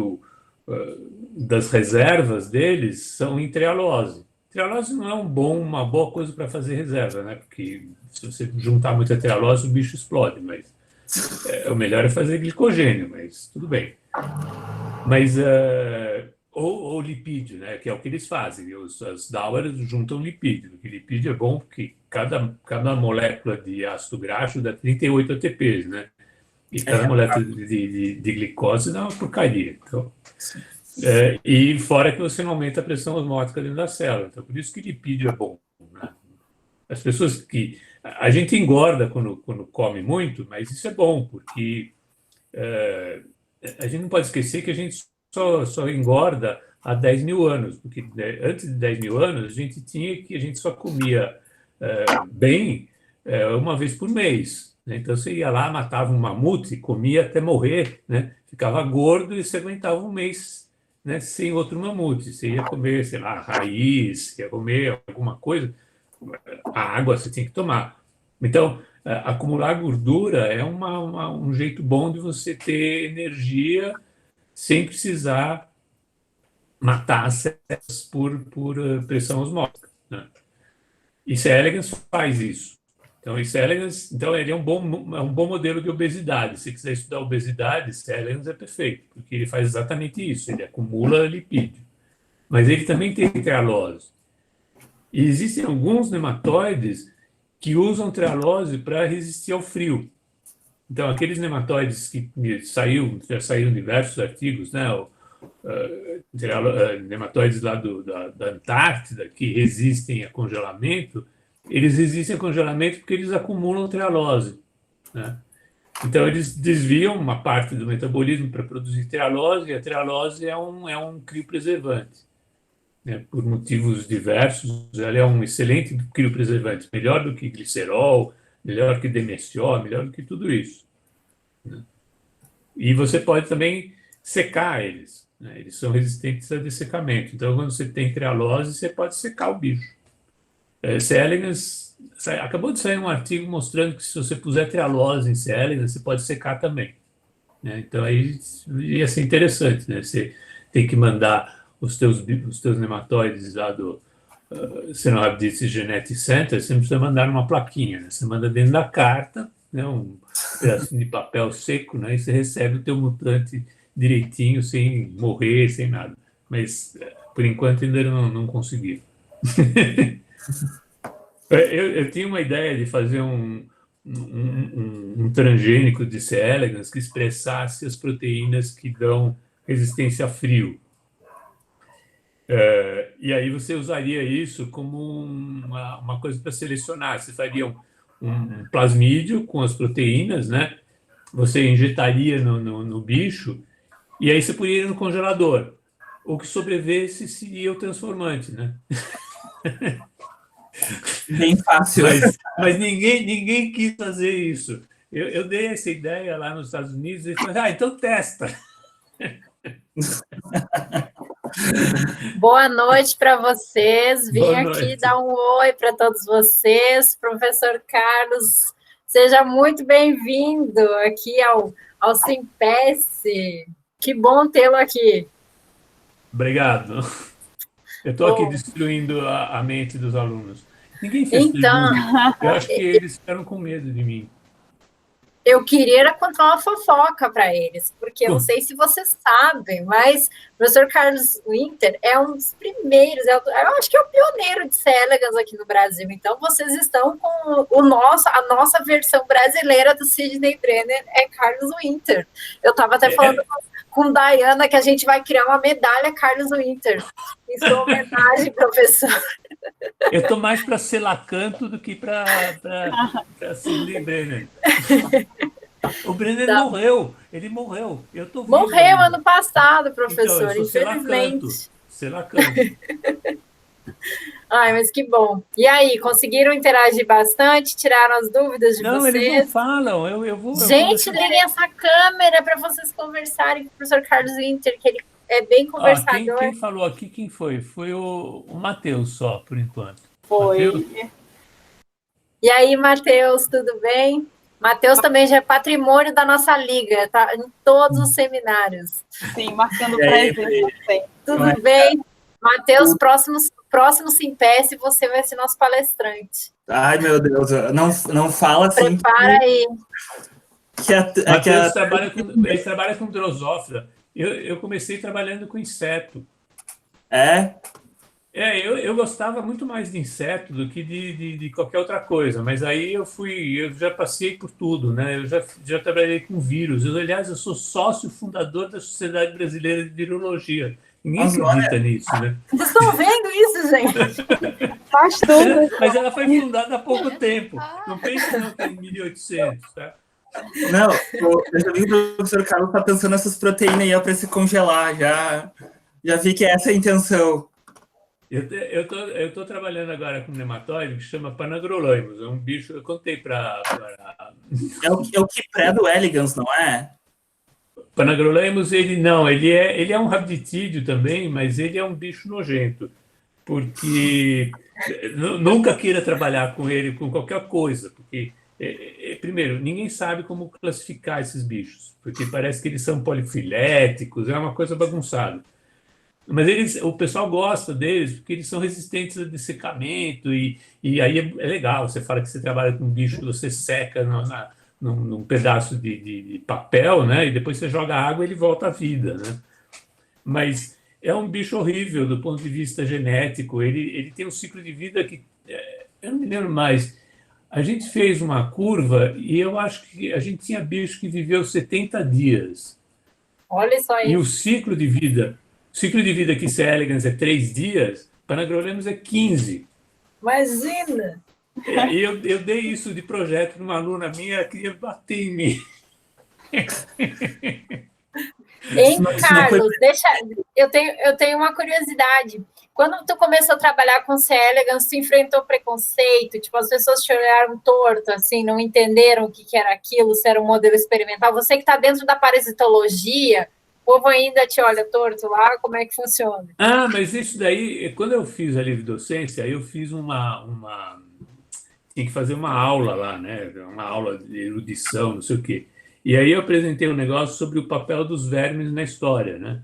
das reservas deles são em trealose. Trealose não é uma boa coisa para fazer reserva, né? Porque se você juntar muita trealose, o bicho explode, mas o melhor é fazer glicogênio, mas tudo bem. Mas, ou lipídio, né? Que é o que eles fazem. As DAOs juntam lipídio. Porque lipídio é bom porque cada molécula de ácido graxo dá 38 ATPs, né? E cada molécula de glicose dá uma porcaria. Então, e fora que você não aumenta a pressão osmótica dentro da célula. Então, por isso que lipídio é bom. Né? As pessoas que... A gente engorda quando come muito, mas isso é bom, porque a gente não pode esquecer que a gente só engorda há 10 mil anos, porque antes de 10 mil anos a gente só comia bem uma vez por mês. Né? Então você ia lá, matava um mamute, comia até morrer, né? Ficava gordo e você aguentava um mês, né, sem outro mamute. Você ia comer, sei lá, raiz, ia comer alguma coisa, a água você tinha que tomar. Então, acumular gordura é um jeito bom de você ter energia sem precisar matar as células por pressão osmótica. Né? E C. elegans faz isso. Então, C. elegans, então ele é um bom modelo de obesidade. Se quiser estudar obesidade, C. elegans é perfeito, porque ele faz exatamente isso, ele acumula lipídio. Mas ele também tem trealose. E existem alguns nematóides que usam trealose para resistir ao frio. Então, aqueles nematóides que já saíram diversos artigos, né? Nematóides lá da Antártida, que resistem a congelamento, eles resistem a congelamento porque eles acumulam trealose, né? Então, eles desviam uma parte do metabolismo para produzir trealose, e a trealose é um criopreservante, né? Por motivos diversos, ela é um excelente criopreservante, melhor do que glicerol, melhor que DMSO, melhor do que tudo isso, né? E você pode também secar eles, né? Eles são resistentes a dessecamento. Então, quando você tem trealose, você pode secar o bicho. C. elegans, acabou de sair um artigo mostrando que se você puser trealose em C. elegans, você pode secar também, né? Então, aí ia ser interessante, né? Você tem que mandar os teus nematóides lá do Cenorhabditis Genetic Center, você não precisa mandar uma plaquinha, né? Você manda dentro da carta, né, um pedacinho de papel seco, né, e você recebe o teu mutante direitinho, sem morrer, sem nada. Mas, por enquanto, ainda não consegui. Eu tinha uma ideia de fazer um transgênico de C. elegans que expressasse as proteínas que dão resistência a frio. E aí você usaria isso como uma coisa para selecionar. Você faria um plasmídio com as proteínas, né? Você injetaria no bicho e aí você poria ele no congelador. O que sobrevivesse seria o transformante, né? Bem fácil. Mas ninguém quis fazer isso. Eu dei essa ideia lá nos Estados Unidos e falei, então testa. Boa noite para vocês. Vim Boa aqui noite. dar um oi para todos vocês. Professor Carlos, seja muito bem-vindo aqui ao Simpesse. Que bom tê-lo aqui. Obrigado. Eu estou aqui destruindo a mente dos alunos. Ninguém fez Então, pergunta. Eu acho que eles ficaram com medo de mim. eu queria contar uma fofoca para eles, porque eu não sei se vocês sabem, mas o professor Carlos Winter é um dos primeiros, eu acho que é o pioneiro de C. elegans aqui no Brasil. Então, vocês estão com a nossa versão brasileira do Sidney Brenner é Carlos Winter. Eu estava até falando com Diana que a gente vai criar uma medalha Carlos Winter. Em sua homenagem, professor. Eu estou mais para Selacanto do que para Sidney Brenner. O Brenner morreu. Ele morreu. Eu tô vivo morreu ainda. Ano passado, professor, Então, eu sou infelizmente. Selacanto. Ai, mas que bom. E aí, conseguiram interagir bastante? Tiraram as dúvidas de Não, vocês? eles não falam. Eu vou. Gente, liguem essa câmera para vocês conversarem com o professor Carlos Winter, que ele é bem conversador. Quem falou aqui, quem foi? Foi o Matheus só, por enquanto. Foi. Mateus? E aí, Matheus, tudo bem? Matheus também já é patrimônio da nossa liga, tá em todos os seminários. Sim, marcando presença sempre. Tudo bem? Matheus, próximo Simpesse, você vai ser nosso palestrante. Ai, meu Deus, não fala assim. Prepara aí. Matheus trabalha com drosófila. Eu comecei trabalhando com inseto. Eu gostava muito mais de inseto do que de qualquer outra coisa, mas aí eu já passei por tudo, né? Eu já trabalhei com vírus. Aliás, eu sou sócio fundador da Sociedade Brasileira de Virologia. Ninguém acredita nisso, né? Vocês estão vendo isso, gente? Faz tudo. Mas ela foi fundada há pouco tempo. Não pense não que é em 1800, tá? Não, eu já vi que o professor Carlos está pensando nessas proteínas aí para se congelar. Já vi que essa é a intenção. Eu tô trabalhando agora com um nematóide que chama Panagrolaemus. É um bicho, eu contei para... É o que pré do elegans, não é? Panagrolaemus, ele é um rabditídeo também, mas ele é um bicho nojento, porque nunca queira trabalhar com ele com qualquer coisa, porque, primeiro, ninguém sabe como classificar esses bichos, porque parece que eles são polifiléticos, é uma coisa bagunçada. Mas o pessoal gosta deles porque eles são resistentes a dessecamento e aí é legal. Você fala que você trabalha com um bicho que você seca num pedaço de papel, né? E depois você joga água e ele volta à vida, né? Mas é um bicho horrível do ponto de vista genético. Ele tem um ciclo de vida que eu não me lembro mais. A gente fez uma curva e eu acho que a gente tinha bicho que viveu 70 dias. Olha só E isso. o ciclo de vida aqui, C. elegans, é 3 dias, Panagrolemos é 15. Imagina! E eu dei isso de projeto para uma aluna minha, ela queria bater em mim. Hein, Isso não foi. Carlos, eu tenho uma curiosidade. Quando tu começou a trabalhar com C. elegans, tu enfrentou preconceito? Tipo, as pessoas te olharam torto, assim, não entenderam o que era aquilo, se era um modelo experimental. Você que está dentro da parasitologia, o povo ainda te olha torto lá, como é que funciona? Ah, mas isso daí, quando eu fiz a livre docência, eu fiz tinha que fazer uma aula lá, né? Uma aula de erudição, não sei o quê. E aí eu apresentei um negócio sobre o papel dos vermes na história, né?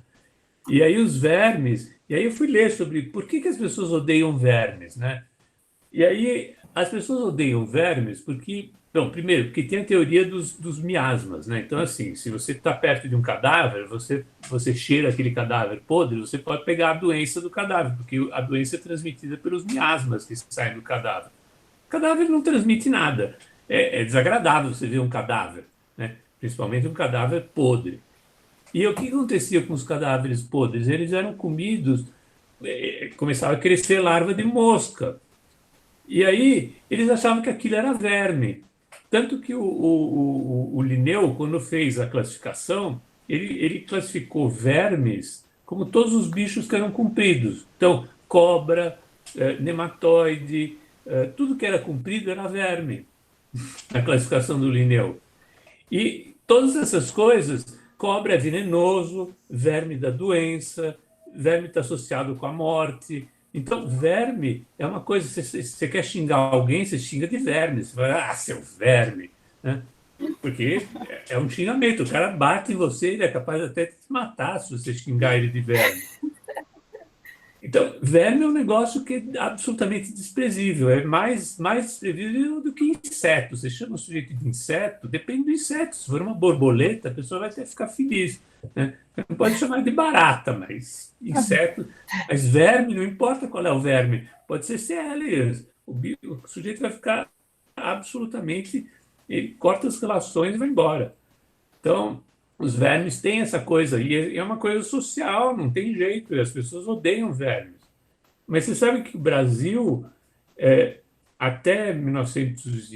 E aí os vermes, e aí eu fui ler sobre por que as pessoas odeiam vermes, né? E aí as pessoas odeiam vermes porque, bom, primeiro, porque tem a teoria dos miasmas, né? Então, assim, se você está perto de um cadáver, você cheira aquele cadáver podre, você pode pegar a doença do cadáver, porque a doença é transmitida pelos miasmas que saem do cadáver. O cadáver não transmite nada. É desagradável você ver um cadáver, né? Principalmente um cadáver podre. E o que acontecia com os cadáveres podres? Eles eram comidos, começava a crescer larva de mosca. E aí eles achavam que aquilo era verme. Tanto que o Linneu, quando fez a classificação, ele classificou vermes como todos os bichos que eram compridos. Então, cobra, nematóide, tudo que era comprido era verme, na classificação do Linneu. E todas essas coisas, cobra é venenoso, verme da doença, verme está associado com a morte. Então, verme é uma coisa, você quer xingar alguém, você xinga de verme. Você fala, ah, seu verme. Né? Porque é um xingamento. O cara bate em você, ele é capaz até de te matar se você xingar ele de verme. Então, verme é um negócio que é absolutamente desprezível. É mais desprezível do que inseto. Você chama o sujeito de inseto, depende do inseto. Se for uma borboleta, a pessoa vai até ficar feliz. Né? Você não pode chamar de barata, mas inseto. Mas verme, não importa qual é o verme. Pode ser C. elegans. O sujeito vai ficar absolutamente... Ele corta as relações e vai embora. Então, os vermes têm essa coisa, e é uma coisa social, não tem jeito, e as pessoas odeiam vermes. Mas você sabe que o Brasil, até 1900,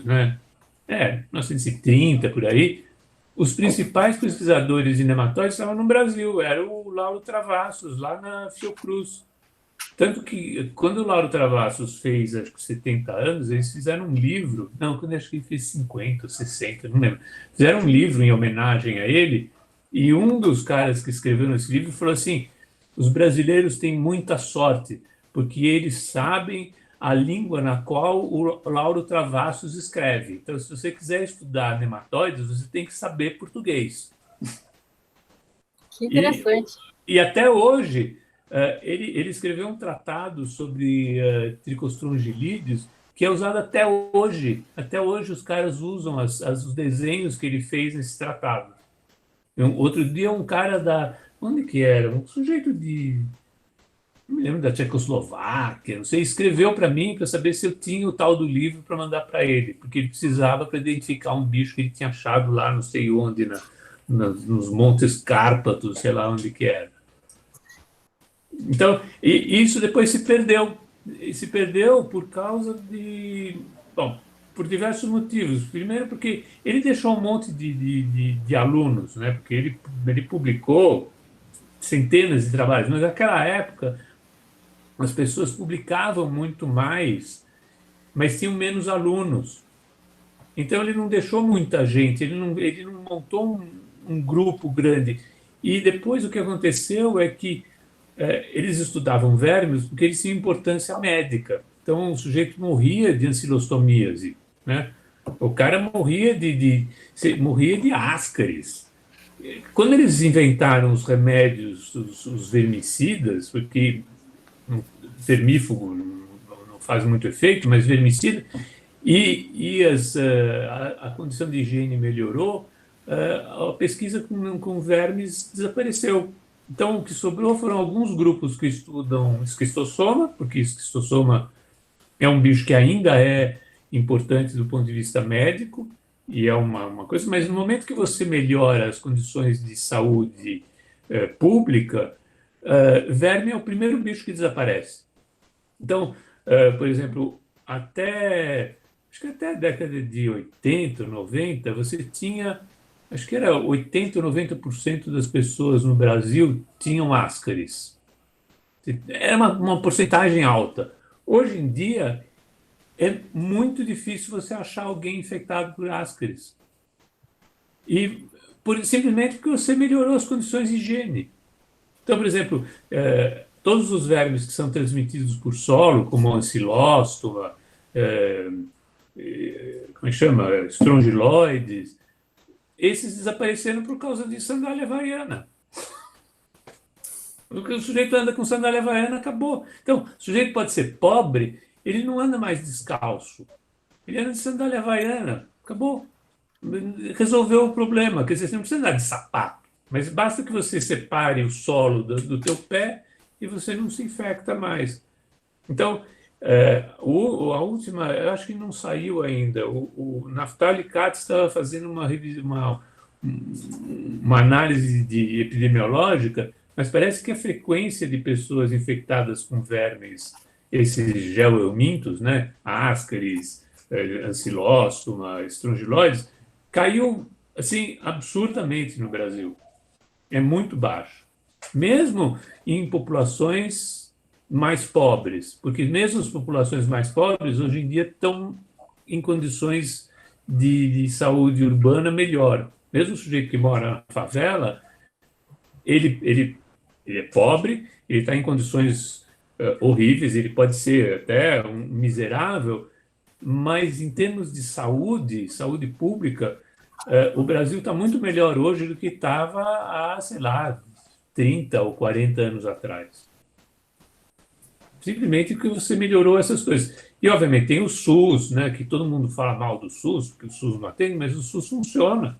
né? 1930, por aí, os principais pesquisadores de nematóides estavam no Brasil, era o Lauro Travassos, lá na Fiocruz. Tanto que, quando o Lauro Travassos fez, acho que 70 anos, eles fizeram um livro, não, quando acho que ele fez 50 ou 60, não lembro, fizeram um livro em homenagem a ele, e um dos caras que escreveu nesse livro falou assim, os brasileiros têm muita sorte, porque eles sabem a língua na qual o Lauro Travassos escreve. Então, se você quiser estudar nematóides, você tem que saber português. Que interessante. E até hoje... ele escreveu um tratado sobre tricostrongilídeos que é usado até hoje. Até hoje os caras usam os desenhos que ele fez nesse tratado. Outro dia um cara da... Onde que era? Um sujeito de... Não me lembro, da Tchecoslováquia, não sei, escreveu para mim para saber se eu tinha o tal do livro para mandar para ele, porque ele precisava para identificar um bicho que ele tinha achado lá, não sei onde, nos Montes Cárpatos, sei lá onde que era. Então, e isso depois se perdeu. E se perdeu por causa de... Bom, por diversos motivos. Primeiro porque ele deixou um monte de alunos, né? Porque ele publicou centenas de trabalhos, mas naquela época as pessoas publicavam muito mais, mas tinham menos alunos. Então ele não deixou muita gente, ele não montou um grupo grande. E depois o que aconteceu é que eles estudavam vermes porque eles tinham importância médica. Então, o sujeito morria de ancilostomíase, né? O cara morria morria de ascaris. quando eles inventaram os remédios, os vermicidas, porque vermífugo não faz muito efeito, mas vermicida, a condição de higiene melhorou, a pesquisa com vermes desapareceu. Então, o que sobrou foram alguns grupos que estudam esquistossoma, porque esquistossoma é um bicho que ainda é importante do ponto de vista médico, e é uma coisa, mas no momento que você melhora as condições de saúde pública, verme é o primeiro bicho que desaparece. Então, por exemplo, acho que até a década de 80, 90, você tinha, acho que era 80 ou 90% das pessoas no Brasil tinham ascaris. Era uma porcentagem alta. Hoje em dia, é muito difícil você achar alguém infectado por ascaris. E simplesmente porque você melhorou as condições de higiene. Então, por exemplo, todos os vermes que são transmitidos por solo, como a ancilóstoma, como é que chama? Estrongiloides, esses desapareceram por causa de sandália havaiana. Porque o sujeito anda com sandália havaiana, acabou. Então, o sujeito pode ser pobre, ele não anda mais descalço. Ele anda de sandália havaiana, acabou. Resolveu o problema. Quer dizer, você não precisa andar de sapato, mas basta que você separe o solo do teu pé e você não se infecta mais. Então, a última, eu acho que não saiu ainda, o Naftali Katz estava fazendo uma análise epidemiológica, mas parece que a frequência de pessoas infectadas com vermes, esses geoelmintos, né, ascaris, ancilóstoma, estrongiloides, caiu assim absurdamente no Brasil. É muito baixo. Mesmo em populações mais pobres, porque mesmo as populações mais pobres hoje em dia estão em condições de saúde urbana melhor. Mesmo o sujeito que mora na favela, ele é pobre, ele está em condições horríveis, ele pode ser até um miserável, mas em termos de saúde pública, o Brasil está muito melhor hoje do que estava há, sei lá, 30 ou 40 anos atrás. Simplesmente porque você melhorou essas coisas. E, obviamente, tem o SUS, né, que todo mundo fala mal do SUS, porque o SUS não atende, mas o SUS funciona.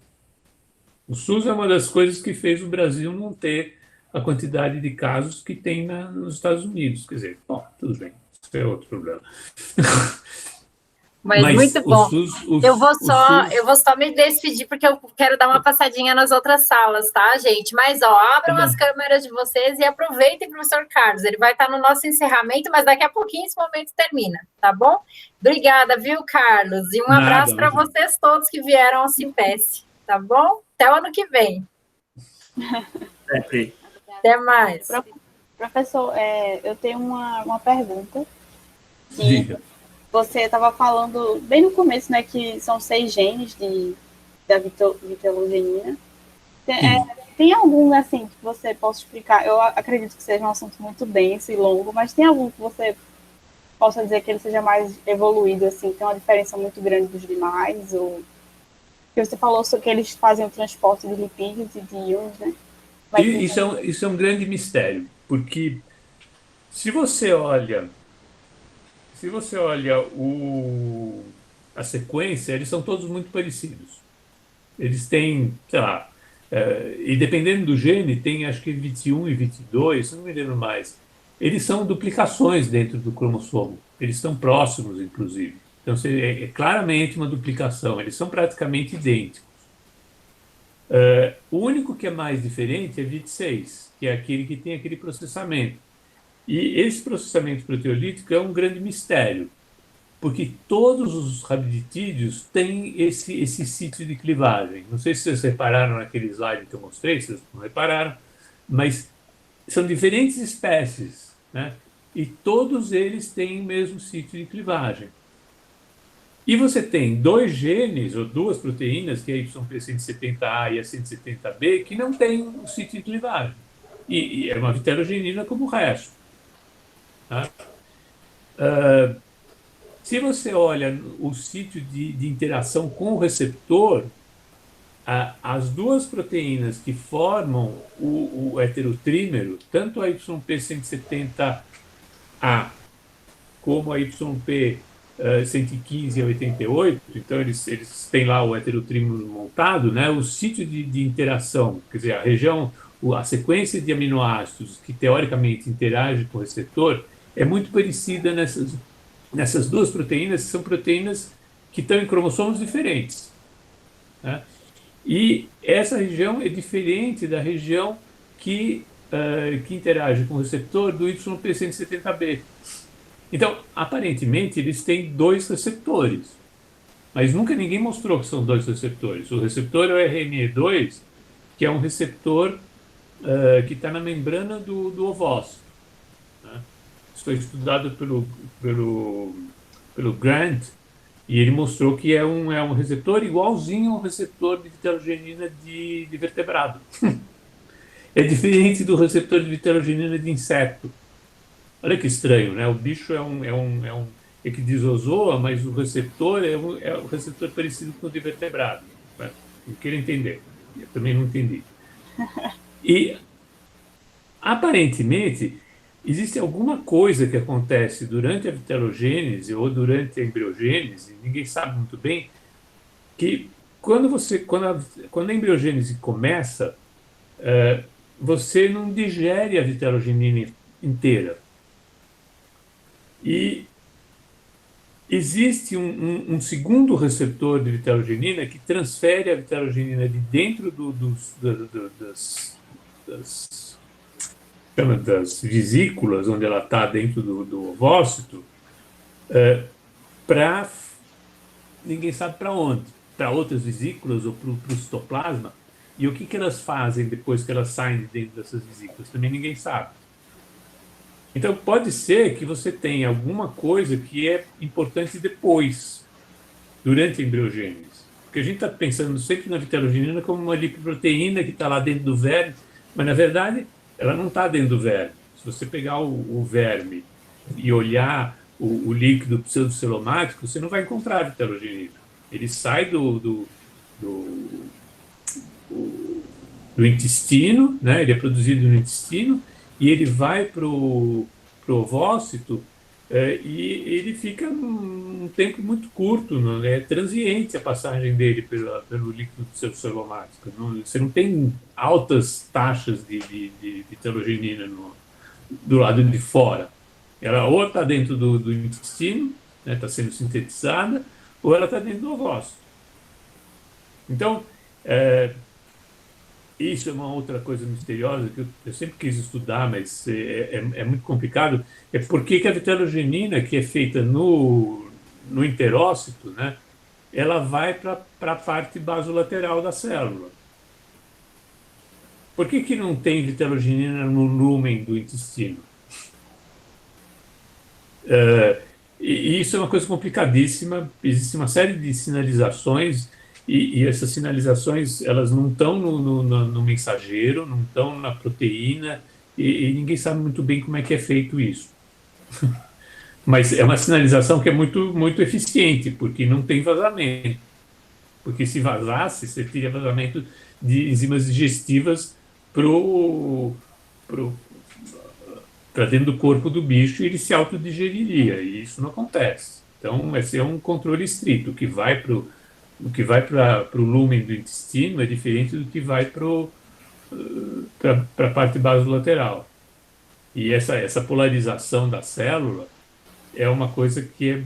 O SUS é uma das coisas que fez o Brasil não ter a quantidade de casos que tem nos Estados Unidos. Quer dizer, bom, tudo bem, isso é outro problema. Mas muito bom. Eu vou SUS... só me despedir, porque eu quero dar uma passadinha nas outras salas, tá, gente? Mas, ó, abram as câmeras de vocês e aproveitem, professor Carlos. Ele vai estar no nosso encerramento, mas daqui a pouquinho esse momento termina, tá bom? Obrigada, viu, Carlos? E um abraço para vocês todos que vieram ao Simpes, tá bom? Até o ano que vem. Até mais. Professor, eu tenho uma pergunta. Diga. Você estava falando bem no começo, né, que são 6 genes da vitellogenina. Tem algum, assim, que você possa explicar? Eu acredito que seja um assunto muito denso e longo, mas tem algum que você possa dizer que ele seja mais evoluído, assim, tem uma diferença muito grande dos demais? Ou... Porque você falou que eles fazem o transporte de lipídios e de íons, né? Isso é um grande mistério, porque se você olha a sequência, eles são todos muito parecidos. Eles têm, sei lá, e dependendo do gene, tem acho que 21 e 22, não me lembro mais. Eles são duplicações dentro do cromossomo. Eles estão próximos, inclusive. Então, é claramente uma duplicação. Eles são praticamente idênticos. O único que é mais diferente é 26, que é aquele que tem aquele processamento. E esse processamento proteolítico é um grande mistério, porque todos os rabditídeos têm esse sítio de clivagem. Não sei se vocês repararam naquele slide que eu mostrei, se vocês não repararam, mas são diferentes espécies, né? E todos eles têm o mesmo sítio de clivagem. E você tem 2 genes, ou 2 proteínas, que é a YP170A e a 170B, que não têm o sítio de clivagem. E é uma vitellogenina como o resto. Tá? Se você olha o sítio de interação com o receptor, as duas proteínas que formam o heterotrímero, tanto a YP170A como a YP 115 a 88, então eles têm lá o heterotrímero montado, né? O sítio de interação, quer dizer, a região, a sequência de aminoácidos que teoricamente interage com o receptor é muito parecida nessas duas proteínas, que são proteínas que estão em cromossomos diferentes, né? E essa região é diferente da região que interage com o receptor do YP170B. Então, aparentemente, eles têm dois receptores, mas nunca ninguém mostrou que são dois receptores. O receptor é o RNE2, que é um receptor que está na membrana do ovócito, né? Isso foi estudado pelo Grant, e ele mostrou que é um receptor igualzinho ao receptor de vitellogenina de vertebrado. É diferente do receptor de vitellogenina de inseto. Olha que estranho, né? O bicho é um equidizozoa, mas o receptor é um receptor parecido com o de vertebrado. Não quero entender. Eu também não entendi. E, aparentemente, existe alguma coisa que acontece durante a vitellogênese ou durante a embriogênese, ninguém sabe muito bem, que quando a embriogênese começa, você não digere a vitellogenina inteira. E existe um segundo receptor de vitellogenina que transfere a vitellogenina de dentro das vesículas, onde ela está dentro do ovócito, para ninguém sabe para onde, para outras vesículas ou para o citoplasma. E o que elas fazem depois que elas saem de dentro dessas vesículas? Também ninguém sabe. Então, pode ser que você tenha alguma coisa que é importante depois, durante a embriogênese. Porque a gente está pensando sempre na vitellogenina como uma lipoproteína que está lá dentro do verme, mas, na verdade, ela não está dentro do verme. Se você pegar o verme e olhar o líquido pseudocelomático, você não vai encontrar a vitellogenina. Ele sai do intestino, né? Ele é produzido no intestino, e ele vai para o ovócito e ele fica um tempo muito curto, é transiente a passagem dele pelo líquido celulomático. Você não tem altas taxas de vitellogenina do lado de fora. Ela ou está dentro do intestino, né, está sendo sintetizada, ou ela está dentro do ovócito. Então, isso é uma outra coisa misteriosa que eu sempre quis estudar, mas é muito complicado. É por que a vitellogenina, que é feita no interócito, né, ela vai para a parte basolateral da célula. Por que não tem vitellogenina no lúmen do intestino? E isso é uma coisa complicadíssima. Existe uma série de sinalizações. E essas sinalizações, elas não estão no mensageiro, não estão na proteína, e ninguém sabe muito bem como é que é feito isso. Mas é uma sinalização que é muito, muito eficiente, porque não tem vazamento. Porque se vazasse, você teria vazamento de enzimas digestivas para dentro do corpo do bicho, e ele se autodigeriria, e isso não acontece. Então, esse é um controle estrito, que vai para o lúmen do intestino é diferente do que vai para a parte basolateral. E essa polarização da célula é uma coisa que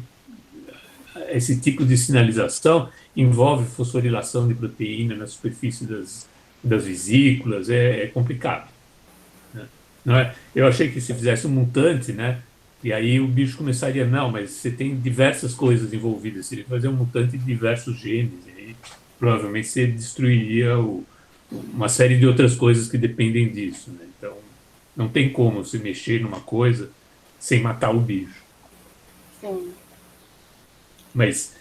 esse tipo de sinalização envolve fosforilação de proteína na superfície das vesículas, é complicado, né? Não é? Eu achei que se fizesse um mutante, né? E aí o bicho começaria, não, mas você tem diversas coisas envolvidas, seria fazer um mutante de diversos genes, e aí provavelmente você destruiria uma série de outras coisas que dependem disso, né? Então, não tem como se mexer numa coisa sem matar o bicho. Sim. Mas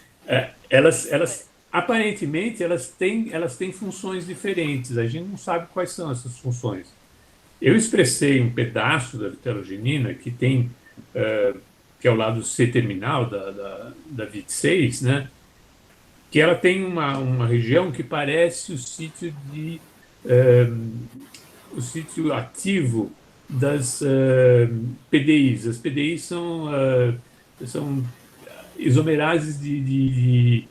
aparentemente, elas têm funções diferentes, a gente não sabe quais são essas funções. Eu expressei um pedaço da vitellogenina que tem que é o lado C-terminal da VIT6, né? que ela tem uma região que parece o sítio ativo das PDIs. As PDIs são isomerases de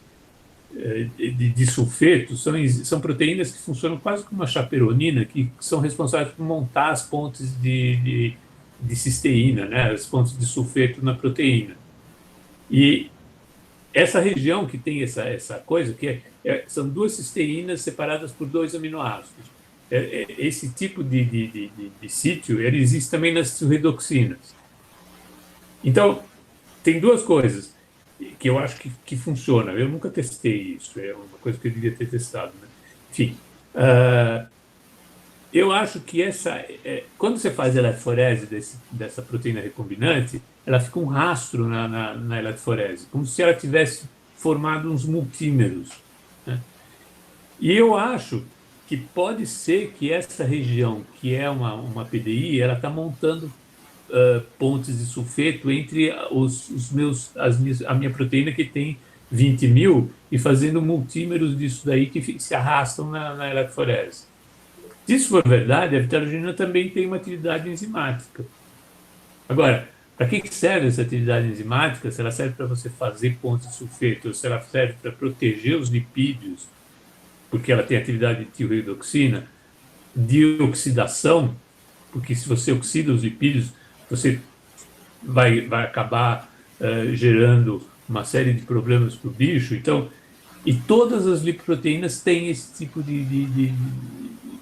sulfetos, são proteínas que funcionam quase como uma chaperonina, que são responsáveis por montar as pontes de cisteína, né, as pontes de sulfeto na proteína. E essa região que tem essa coisa, são duas cisteínas separadas por dois aminoácidos. Esse tipo de sítio, ele existe também nas redoxinas. Então, tem duas coisas que eu acho que funciona. Eu nunca testei isso, é uma coisa que eu devia ter testado, né? Enfim, eu acho que quando você faz a eletroforese dessa proteína recombinante, ela fica um rastro na eletroforese, como se ela tivesse formado uns multímeros, né? E eu acho que pode ser que essa região, que é uma PDI, ela está montando pontes de sulfeto entre a minha proteína, que tem 20.000, e fazendo multímeros disso daí que se arrastam na eletroforese. Se isso for verdade, a vitellogenina também tem uma atividade enzimática. Agora, para que serve essa atividade enzimática? Se ela serve para você fazer pontes de sulfeto, ou se ela serve para proteger os lipídios, porque ela tem atividade de tioredoxina, de oxidação, porque se você oxida os lipídios, você vai acabar gerando uma série de problemas para o bicho. Então, e todas as lipoproteínas têm esse tipo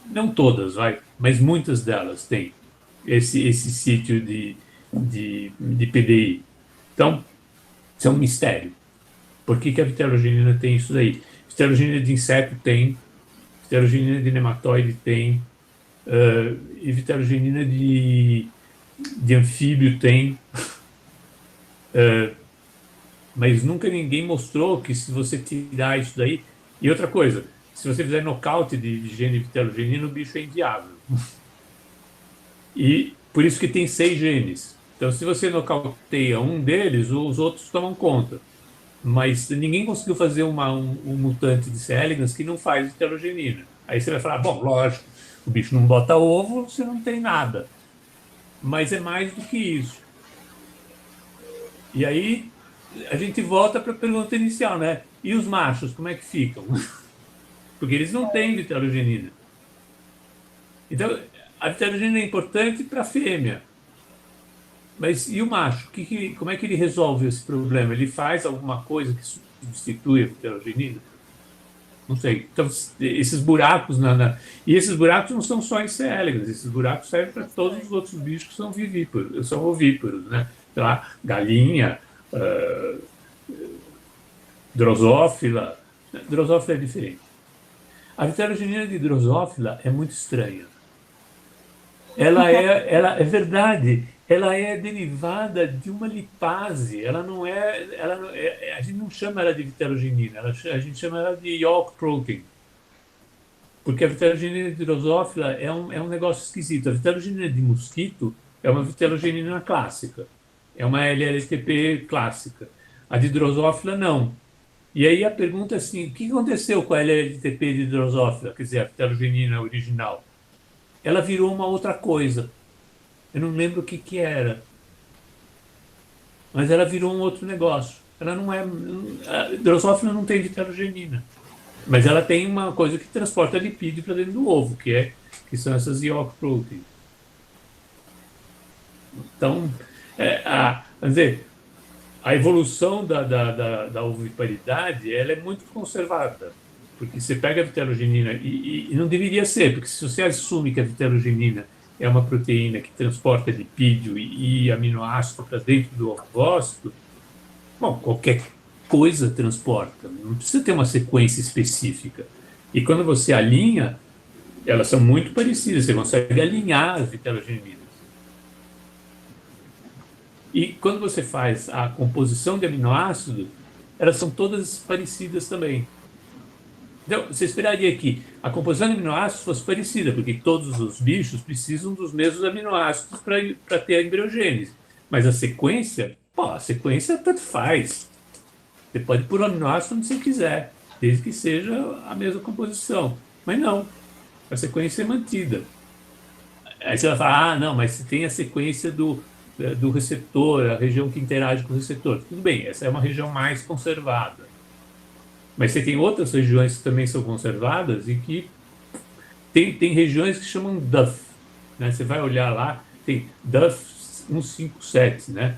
não todas, mas muitas delas têm esse sítio de PDI. Então, isso é um mistério. Por que a vitellogenina tem isso daí? Vitellogenina de inseto tem, vitellogenina de nematóide tem, e vitellogenina de anfíbio tem, mas nunca ninguém mostrou que se você tirar isso daí... E outra coisa, se você fizer nocaute de gene vitellogenina, o bicho é inviável. E por isso que tem 6 genes. Então, se você nocauteia um deles, os outros tomam conta. Mas ninguém conseguiu fazer um mutante de C. elegans que não faz vitellogenina. Aí você vai falar, bom, lógico, o bicho não bota ovo, você não tem nada. Mas é mais do que isso. E aí a gente volta para a pergunta inicial, né? E os machos, como é que ficam? Porque eles não têm vitellogenina. Então, a vitellogenina é importante para a fêmea. Mas e o macho? Como é que ele resolve esse problema? Ele faz alguma coisa que substitui a vitellogenina? Não sei. Então, esses buracos E esses buracos não são só em C. elegans, esses buracos servem para todos os outros bichos que são vivíparos, são ovíparos, né? Sei lá, galinha, drosófila. Drosófila é diferente. A vitellogenina de drosófila é muito estranha. Ela é verdade, ela é derivada de uma lipase. Ela não é, a gente não chama ela de vitellogenina, a gente chama ela de yolk protein. Porque a vitellogenina de drosófila é um negócio esquisito. A vitellogenina de mosquito é uma vitellogenina clássica, é uma LLTP clássica. A de drosófila não. E aí a pergunta é assim, o que aconteceu com a LLTP de drosófila, quer dizer, a vitellogenina original? Ela virou uma outra coisa. Eu não lembro o que era. Mas ela virou um outro negócio. Ela não é... A drosófila não tem vitellogenina. Mas ela tem uma coisa que transporta lipídio para dentro do ovo, que são essas yolk proteins. Então, quer dizer, a evolução da oviparidade, ela é muito conservada. Porque você pega a vitellogenina, e não deveria ser, porque se você assume que a vitellogenina é uma proteína que transporta lipídio e aminoácido para dentro do ovócito, bom, qualquer coisa transporta, não precisa ter uma sequência específica. E quando você alinha, elas são muito parecidas, você consegue alinhar as vitelogeninas. E quando você faz a composição de aminoácidos, elas são todas parecidas também. Então, você esperaria que a composição de aminoácidos fosse parecida, porque todos os bichos precisam dos mesmos aminoácidos para ter a embriogênese. Mas a sequência tanto faz. Você pode pôr o aminoácido onde você quiser. desde que seja a mesma composição. Mas não, a sequência é mantida. Aí você vai falar, não, mas se tem a sequência do receptor, a região que interage com o receptor. Tudo bem, essa é uma região mais conservada. Mas você tem outras regiões que também são conservadas e que tem regiões que chamam DUF, né? Você vai olhar lá, tem DUF 157, né?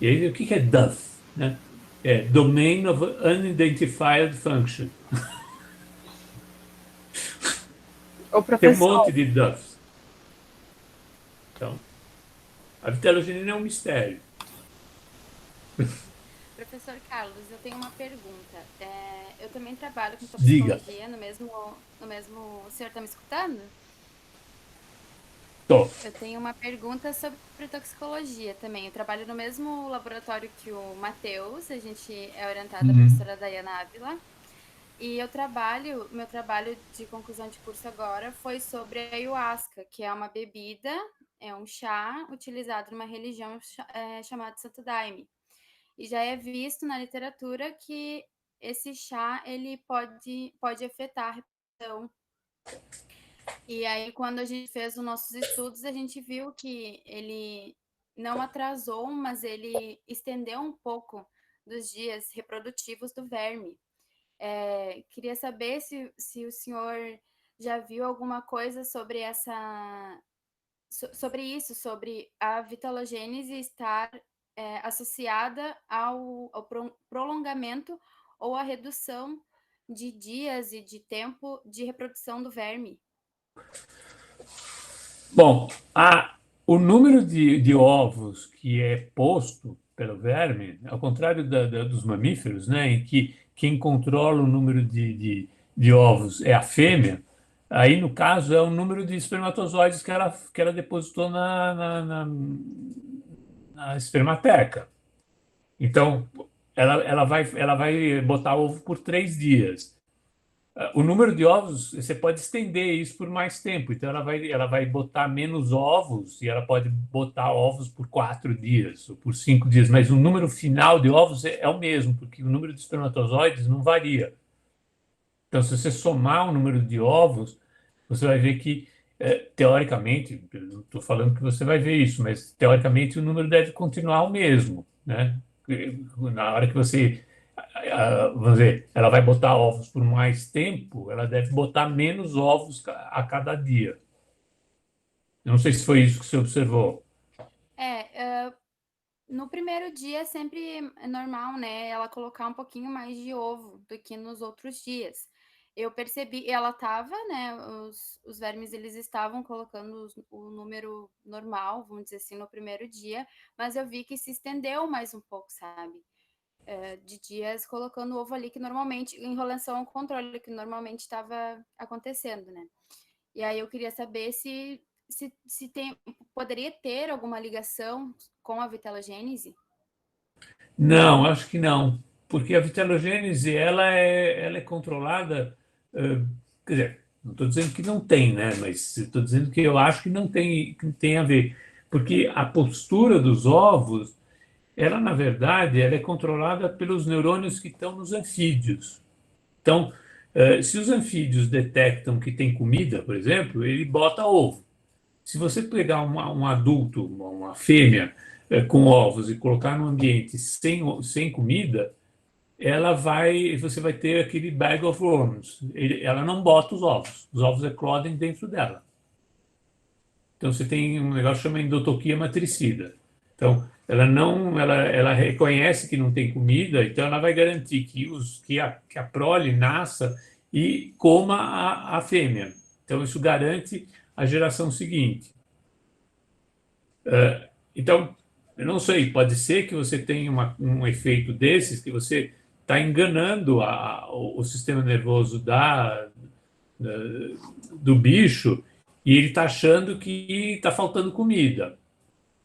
E aí, o que é DUF, né? É Domain of Unidentified Function. O Tem um professor, monte de DUFs. Então, a vitelogenina é um mistério. Professor Carlos, eu tenho uma pergunta. Eu também trabalho com Diga. toxicologia no mesmo. O senhor está me escutando? Tô. Eu tenho uma pergunta sobre toxicologia também. Eu trabalho no mesmo laboratório que o Matheus, a gente é orientada da professora Dayana Ávila. E meu trabalho de conclusão de curso agora foi sobre a ayahuasca, que é uma bebida, é um chá utilizado numa religião chamada Santo Daime. E já é visto na literatura que esse chá ele pode afetar a reprodução. E aí, quando a gente fez os nossos estudos, a gente viu que ele não atrasou, mas ele estendeu um pouco dos dias reprodutivos do verme. Queria saber se o senhor já viu alguma coisa sobre sobre isso, sobre a vitalogênese estar associada ao prolongamento ou à redução de dias e de tempo de reprodução do verme. Bom, o número de ovos que é posto pelo verme, ao contrário dos mamíferos, né, em que quem controla o número de ovos é a fêmea, aí no caso é o número de espermatozoides que ela depositou na espermateca. Então, ela vai botar ovo por 3 dias. O número de ovos, você pode estender isso por mais tempo. Então, ela vai botar menos ovos e ela pode botar ovos por 4 dias ou por 5 dias. Mas o número final de ovos é o mesmo, porque o número de espermatozoides não varia. Então, se você somar o número de ovos, você vai ver que, teoricamente, eu não estou falando que você vai ver isso, mas teoricamente o número deve continuar o mesmo, né? Na hora que você, vamos dizer, ela vai botar ovos por mais tempo, ela deve botar menos ovos a cada dia. Eu não sei se foi isso que você observou. No primeiro dia é sempre normal, né? Ela colocar um pouquinho mais de ovo do que nos outros dias. Eu percebi, ela tava, né? Os vermes eles estavam colocando o número normal, vamos dizer assim, no primeiro dia, mas eu vi que se estendeu mais um pouco, sabe? De dias colocando ovo ali que normalmente, em relação ao controle que normalmente estava acontecendo, né? E aí eu queria saber se poderia ter alguma ligação com a vitelogênese? Não, acho que não, porque a vitelogênese ela é controlada, quer dizer, não estou dizendo que não tem, né? Mas estou dizendo que eu acho que tem a ver, porque a postura dos ovos, ela na verdade, ela é controlada pelos neurônios que estão nos anfídeos. Então, se os anfídeos detectam que tem comida, por exemplo, ele bota ovo. Se você pegar um adulto, uma fêmea, com ovos e colocar num ambiente sem comida, você vai ter aquele bag of worms. Ela não bota os ovos eclodem dentro dela. Então você tem um negócio que chama endotoquia matricida. Então ela reconhece que não tem comida, então ela vai garantir que a prole nasça e coma a fêmea. Então isso garante a geração seguinte. Então, eu não sei, pode ser que você tenha um efeito desses, que você está enganando o sistema nervoso do bicho e ele está achando que está faltando comida.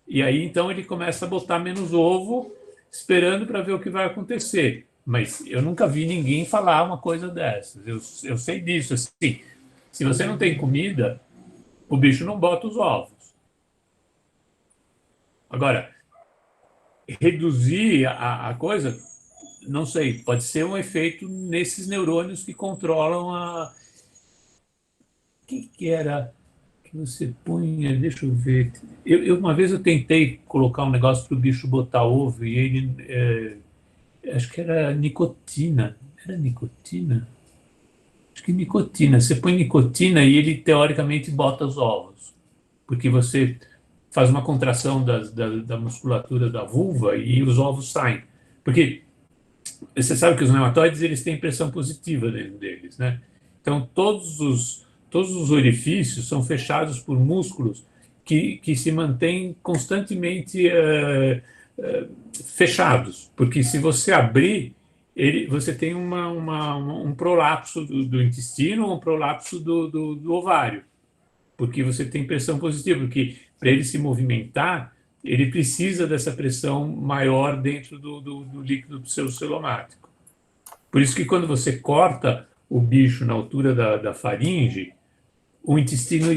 E aí, então, ele começa a botar menos ovo, esperando para ver o que vai acontecer. Mas eu nunca vi ninguém falar uma coisa dessas. Eu sei disso. Assim, se você não tem comida, o bicho não bota os ovos. Agora, reduzir a coisa, não sei, pode ser um efeito nesses neurônios que controlam a. O que era que você punha? Deixa eu ver. Uma vez eu tentei colocar um negócio para o bicho botar ovo e ele. Acho que era nicotina. Era nicotina? Acho que nicotina. Você põe nicotina e ele teoricamente bota os ovos. Porque você faz uma contração da musculatura da vulva e os ovos saem. Porque você sabe que os nematóides eles têm pressão positiva dentro deles, né? Então todos os orifícios são fechados por músculos que se mantêm constantemente fechados, porque se você abrir você tem um prolapso do intestino ou um prolapso do ovário, porque você tem pressão positiva, porque para ele se movimentar, ele precisa dessa pressão maior dentro do líquido celomático. Por isso que quando você corta o bicho na altura da faringe, o intestino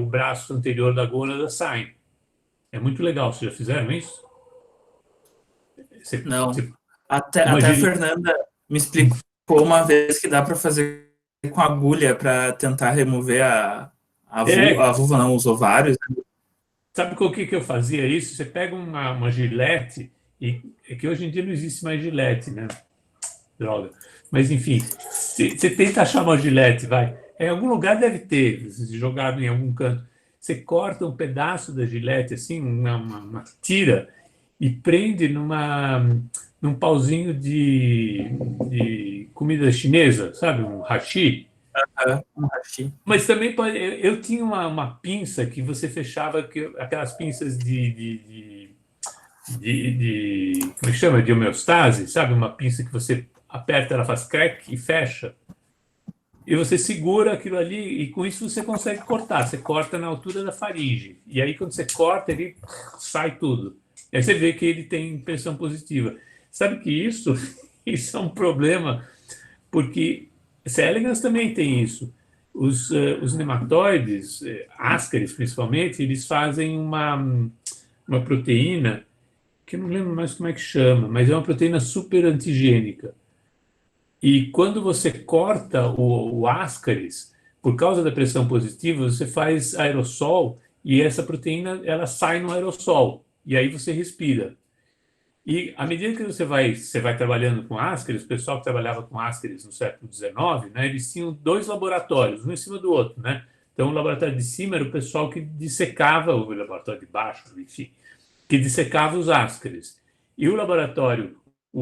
o braço anterior da gônada saem. É muito legal. Vocês já fizeram isso? Não. Você Até a imagina. Fernanda me explicou uma vez que dá para fazer com agulha para tentar remover a vulva, não, os ovários. Sabe com o que eu fazia isso? Você pega uma gilete, e é que hoje em dia não existe mais gilete, né? Droga. Mas, enfim, você tenta achar uma gilete, vai. Em algum lugar deve ter, jogado em algum canto. Você corta um pedaço da gilete, assim, uma tira, e prende num pauzinho de comida chinesa, sabe? Um hashi. Um hashi. Mas também pode. Eu tinha uma pinça que você fechava, aquelas pinças como é que chama? De homeostase, sabe? Uma pinça que você aperta, ela faz crack e fecha. E você segura aquilo ali e com isso você consegue cortar. Você corta na altura da faringe. E aí quando você corta, ele sai tudo. E aí você vê que ele tem pressão positiva. Sabe que isso é um problema, porque C. elegans também tem isso. Os nematóides, ascaris principalmente, eles fazem uma proteína que eu não lembro mais como é que chama, mas é uma proteína super antigênica. E quando você corta o ascaris, por causa da pressão positiva, você faz aerossol e essa proteína ela sai no aerossol e aí você respira. E à medida que você vai trabalhando com ascaris, o pessoal que trabalhava com ascaris no século XIX, né, eles tinham dois laboratórios, um em cima do outro, né? Então o laboratório de cima era o pessoal que dissecava, o laboratório de baixo, enfim, que dissecava os ascaris. E o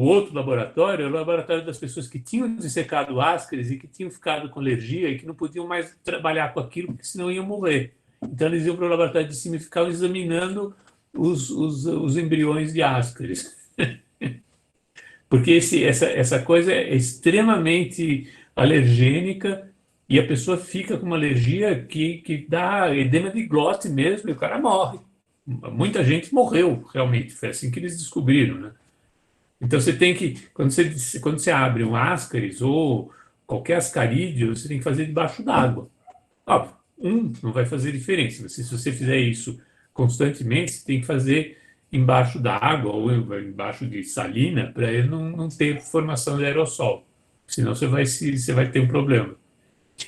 outro laboratório era o laboratório das pessoas que tinham dissecado ascaris e que tinham ficado com alergia e que não podiam mais trabalhar com aquilo, porque senão iam morrer. Então eles iam para o laboratório de cima e ficavam examinando os embriões de ascaris. Porque essa coisa é extremamente alergênica e a pessoa fica com uma alergia que dá edema de glote mesmo e o cara morre. Muita gente morreu, realmente. Foi assim que eles descobriram, né? Então você tem que, quando você abre um ascaris ou qualquer ascarídeo, você tem que fazer debaixo d'água. Óbvio, não vai fazer diferença. Mas se você fizer isso constantemente, você tem que fazer embaixo da água ou embaixo de salina para ele não ter formação de aerossol. Senão você vai ter um problema.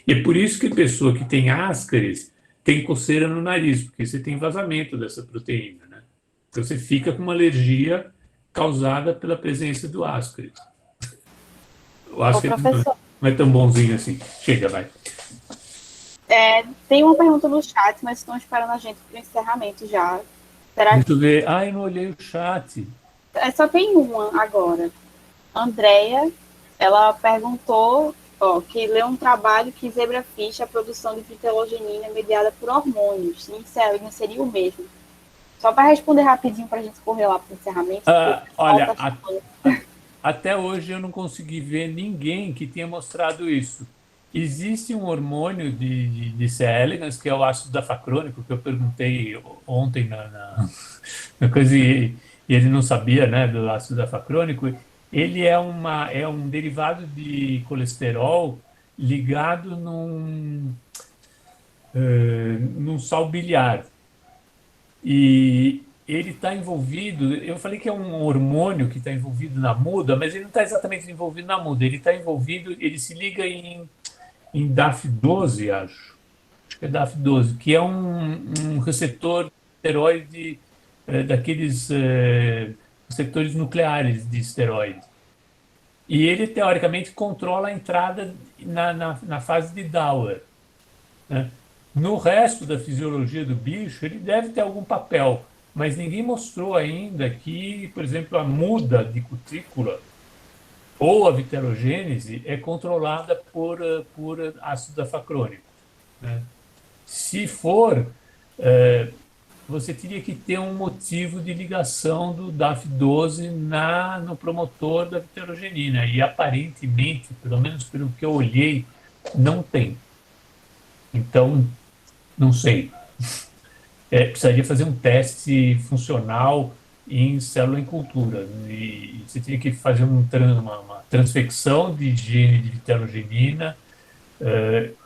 E é por isso que a pessoa que tem ascaris tem coceira no nariz, porque você tem vazamento dessa proteína, né? Então você fica com uma alergia causada pela presença do ascaris. O ascaris não é tão bonzinho assim. Chega, vai. Tem uma pergunta no chat, mas estão esperando a gente para o encerramento já. Deixa eu ver. Eu não olhei o chat. Só tem uma agora. Andréia, ela perguntou que leu um trabalho que zebrafish a produção de pitelogenina mediada por hormônios. Sim, seria o mesmo. Só para responder rapidinho para a gente correr lá para o encerramento. Olha, até hoje eu não consegui ver ninguém que tenha mostrado isso. Existe um hormônio de C. elegans, que é o ácido dafacrônico, que eu perguntei ontem na coisa e ele não sabia, né, do ácido dafacrônico. Ele é um derivado de colesterol ligado num sal biliar. E ele está envolvido, eu falei que é um hormônio que está envolvido na muda, mas ele não está exatamente envolvido na muda, ele está envolvido, ele se liga em DAF12, acho que é DAF12, que é um receptor esteroide, daqueles receptores nucleares de esteroide. E ele, teoricamente, controla a entrada na fase de Dauer, né? No resto da fisiologia do bicho, ele deve ter algum papel, mas ninguém mostrou ainda que, por exemplo, a muda de cutícula ou a vitelogênese é controlada por ácido dafacrônico, né? Se for, você teria que ter um motivo de ligação do DAF12 no promotor da vitelogenina, e aparentemente, pelo menos pelo que eu olhei, não tem. Então, não sei. Precisaria fazer um teste funcional em célula em cultura. E você teria que fazer uma transfecção de gene de vitelogenina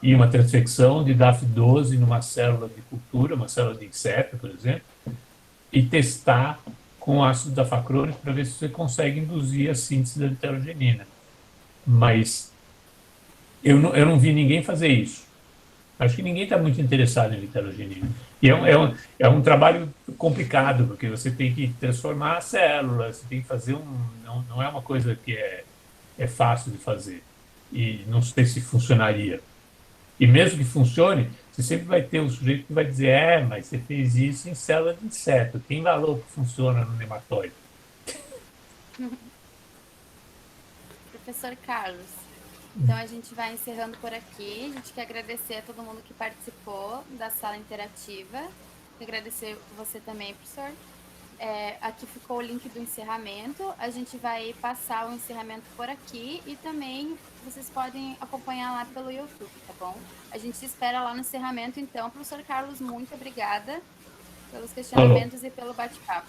e uma transfecção de DAF12 numa célula de cultura, uma célula de inseto, por exemplo, e testar com ácido dafacrônico para ver se você consegue induzir a síntese da vitelogenina. Mas eu não vi ninguém fazer isso. Acho que ninguém está muito interessado em vitelogenina. E é um trabalho complicado, porque você tem que transformar a célula, você tem que fazer não é uma coisa que é fácil de fazer. E não sei se funcionaria. E mesmo que funcione, você sempre vai ter um sujeito que vai dizer, mas você fez isso em célula de inseto. Quem falou que funciona no nematóide? Professor Carlos, então a gente vai encerrando por aqui. A gente quer agradecer a todo mundo que participou da sala interativa. Agradecer você também, professor. Aqui ficou o link do encerramento. A gente vai passar o encerramento por aqui e também vocês podem acompanhar lá pelo YouTube, tá bom? A gente se espera lá no encerramento. Então, professor Carlos, muito obrigada pelos questionamentos e pelo bate-papo.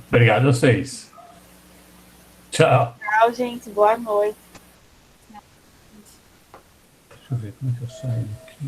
Obrigado a vocês. Tchau. Tchau, gente. Boa noite. Deixa eu ver como é que eu saio aqui.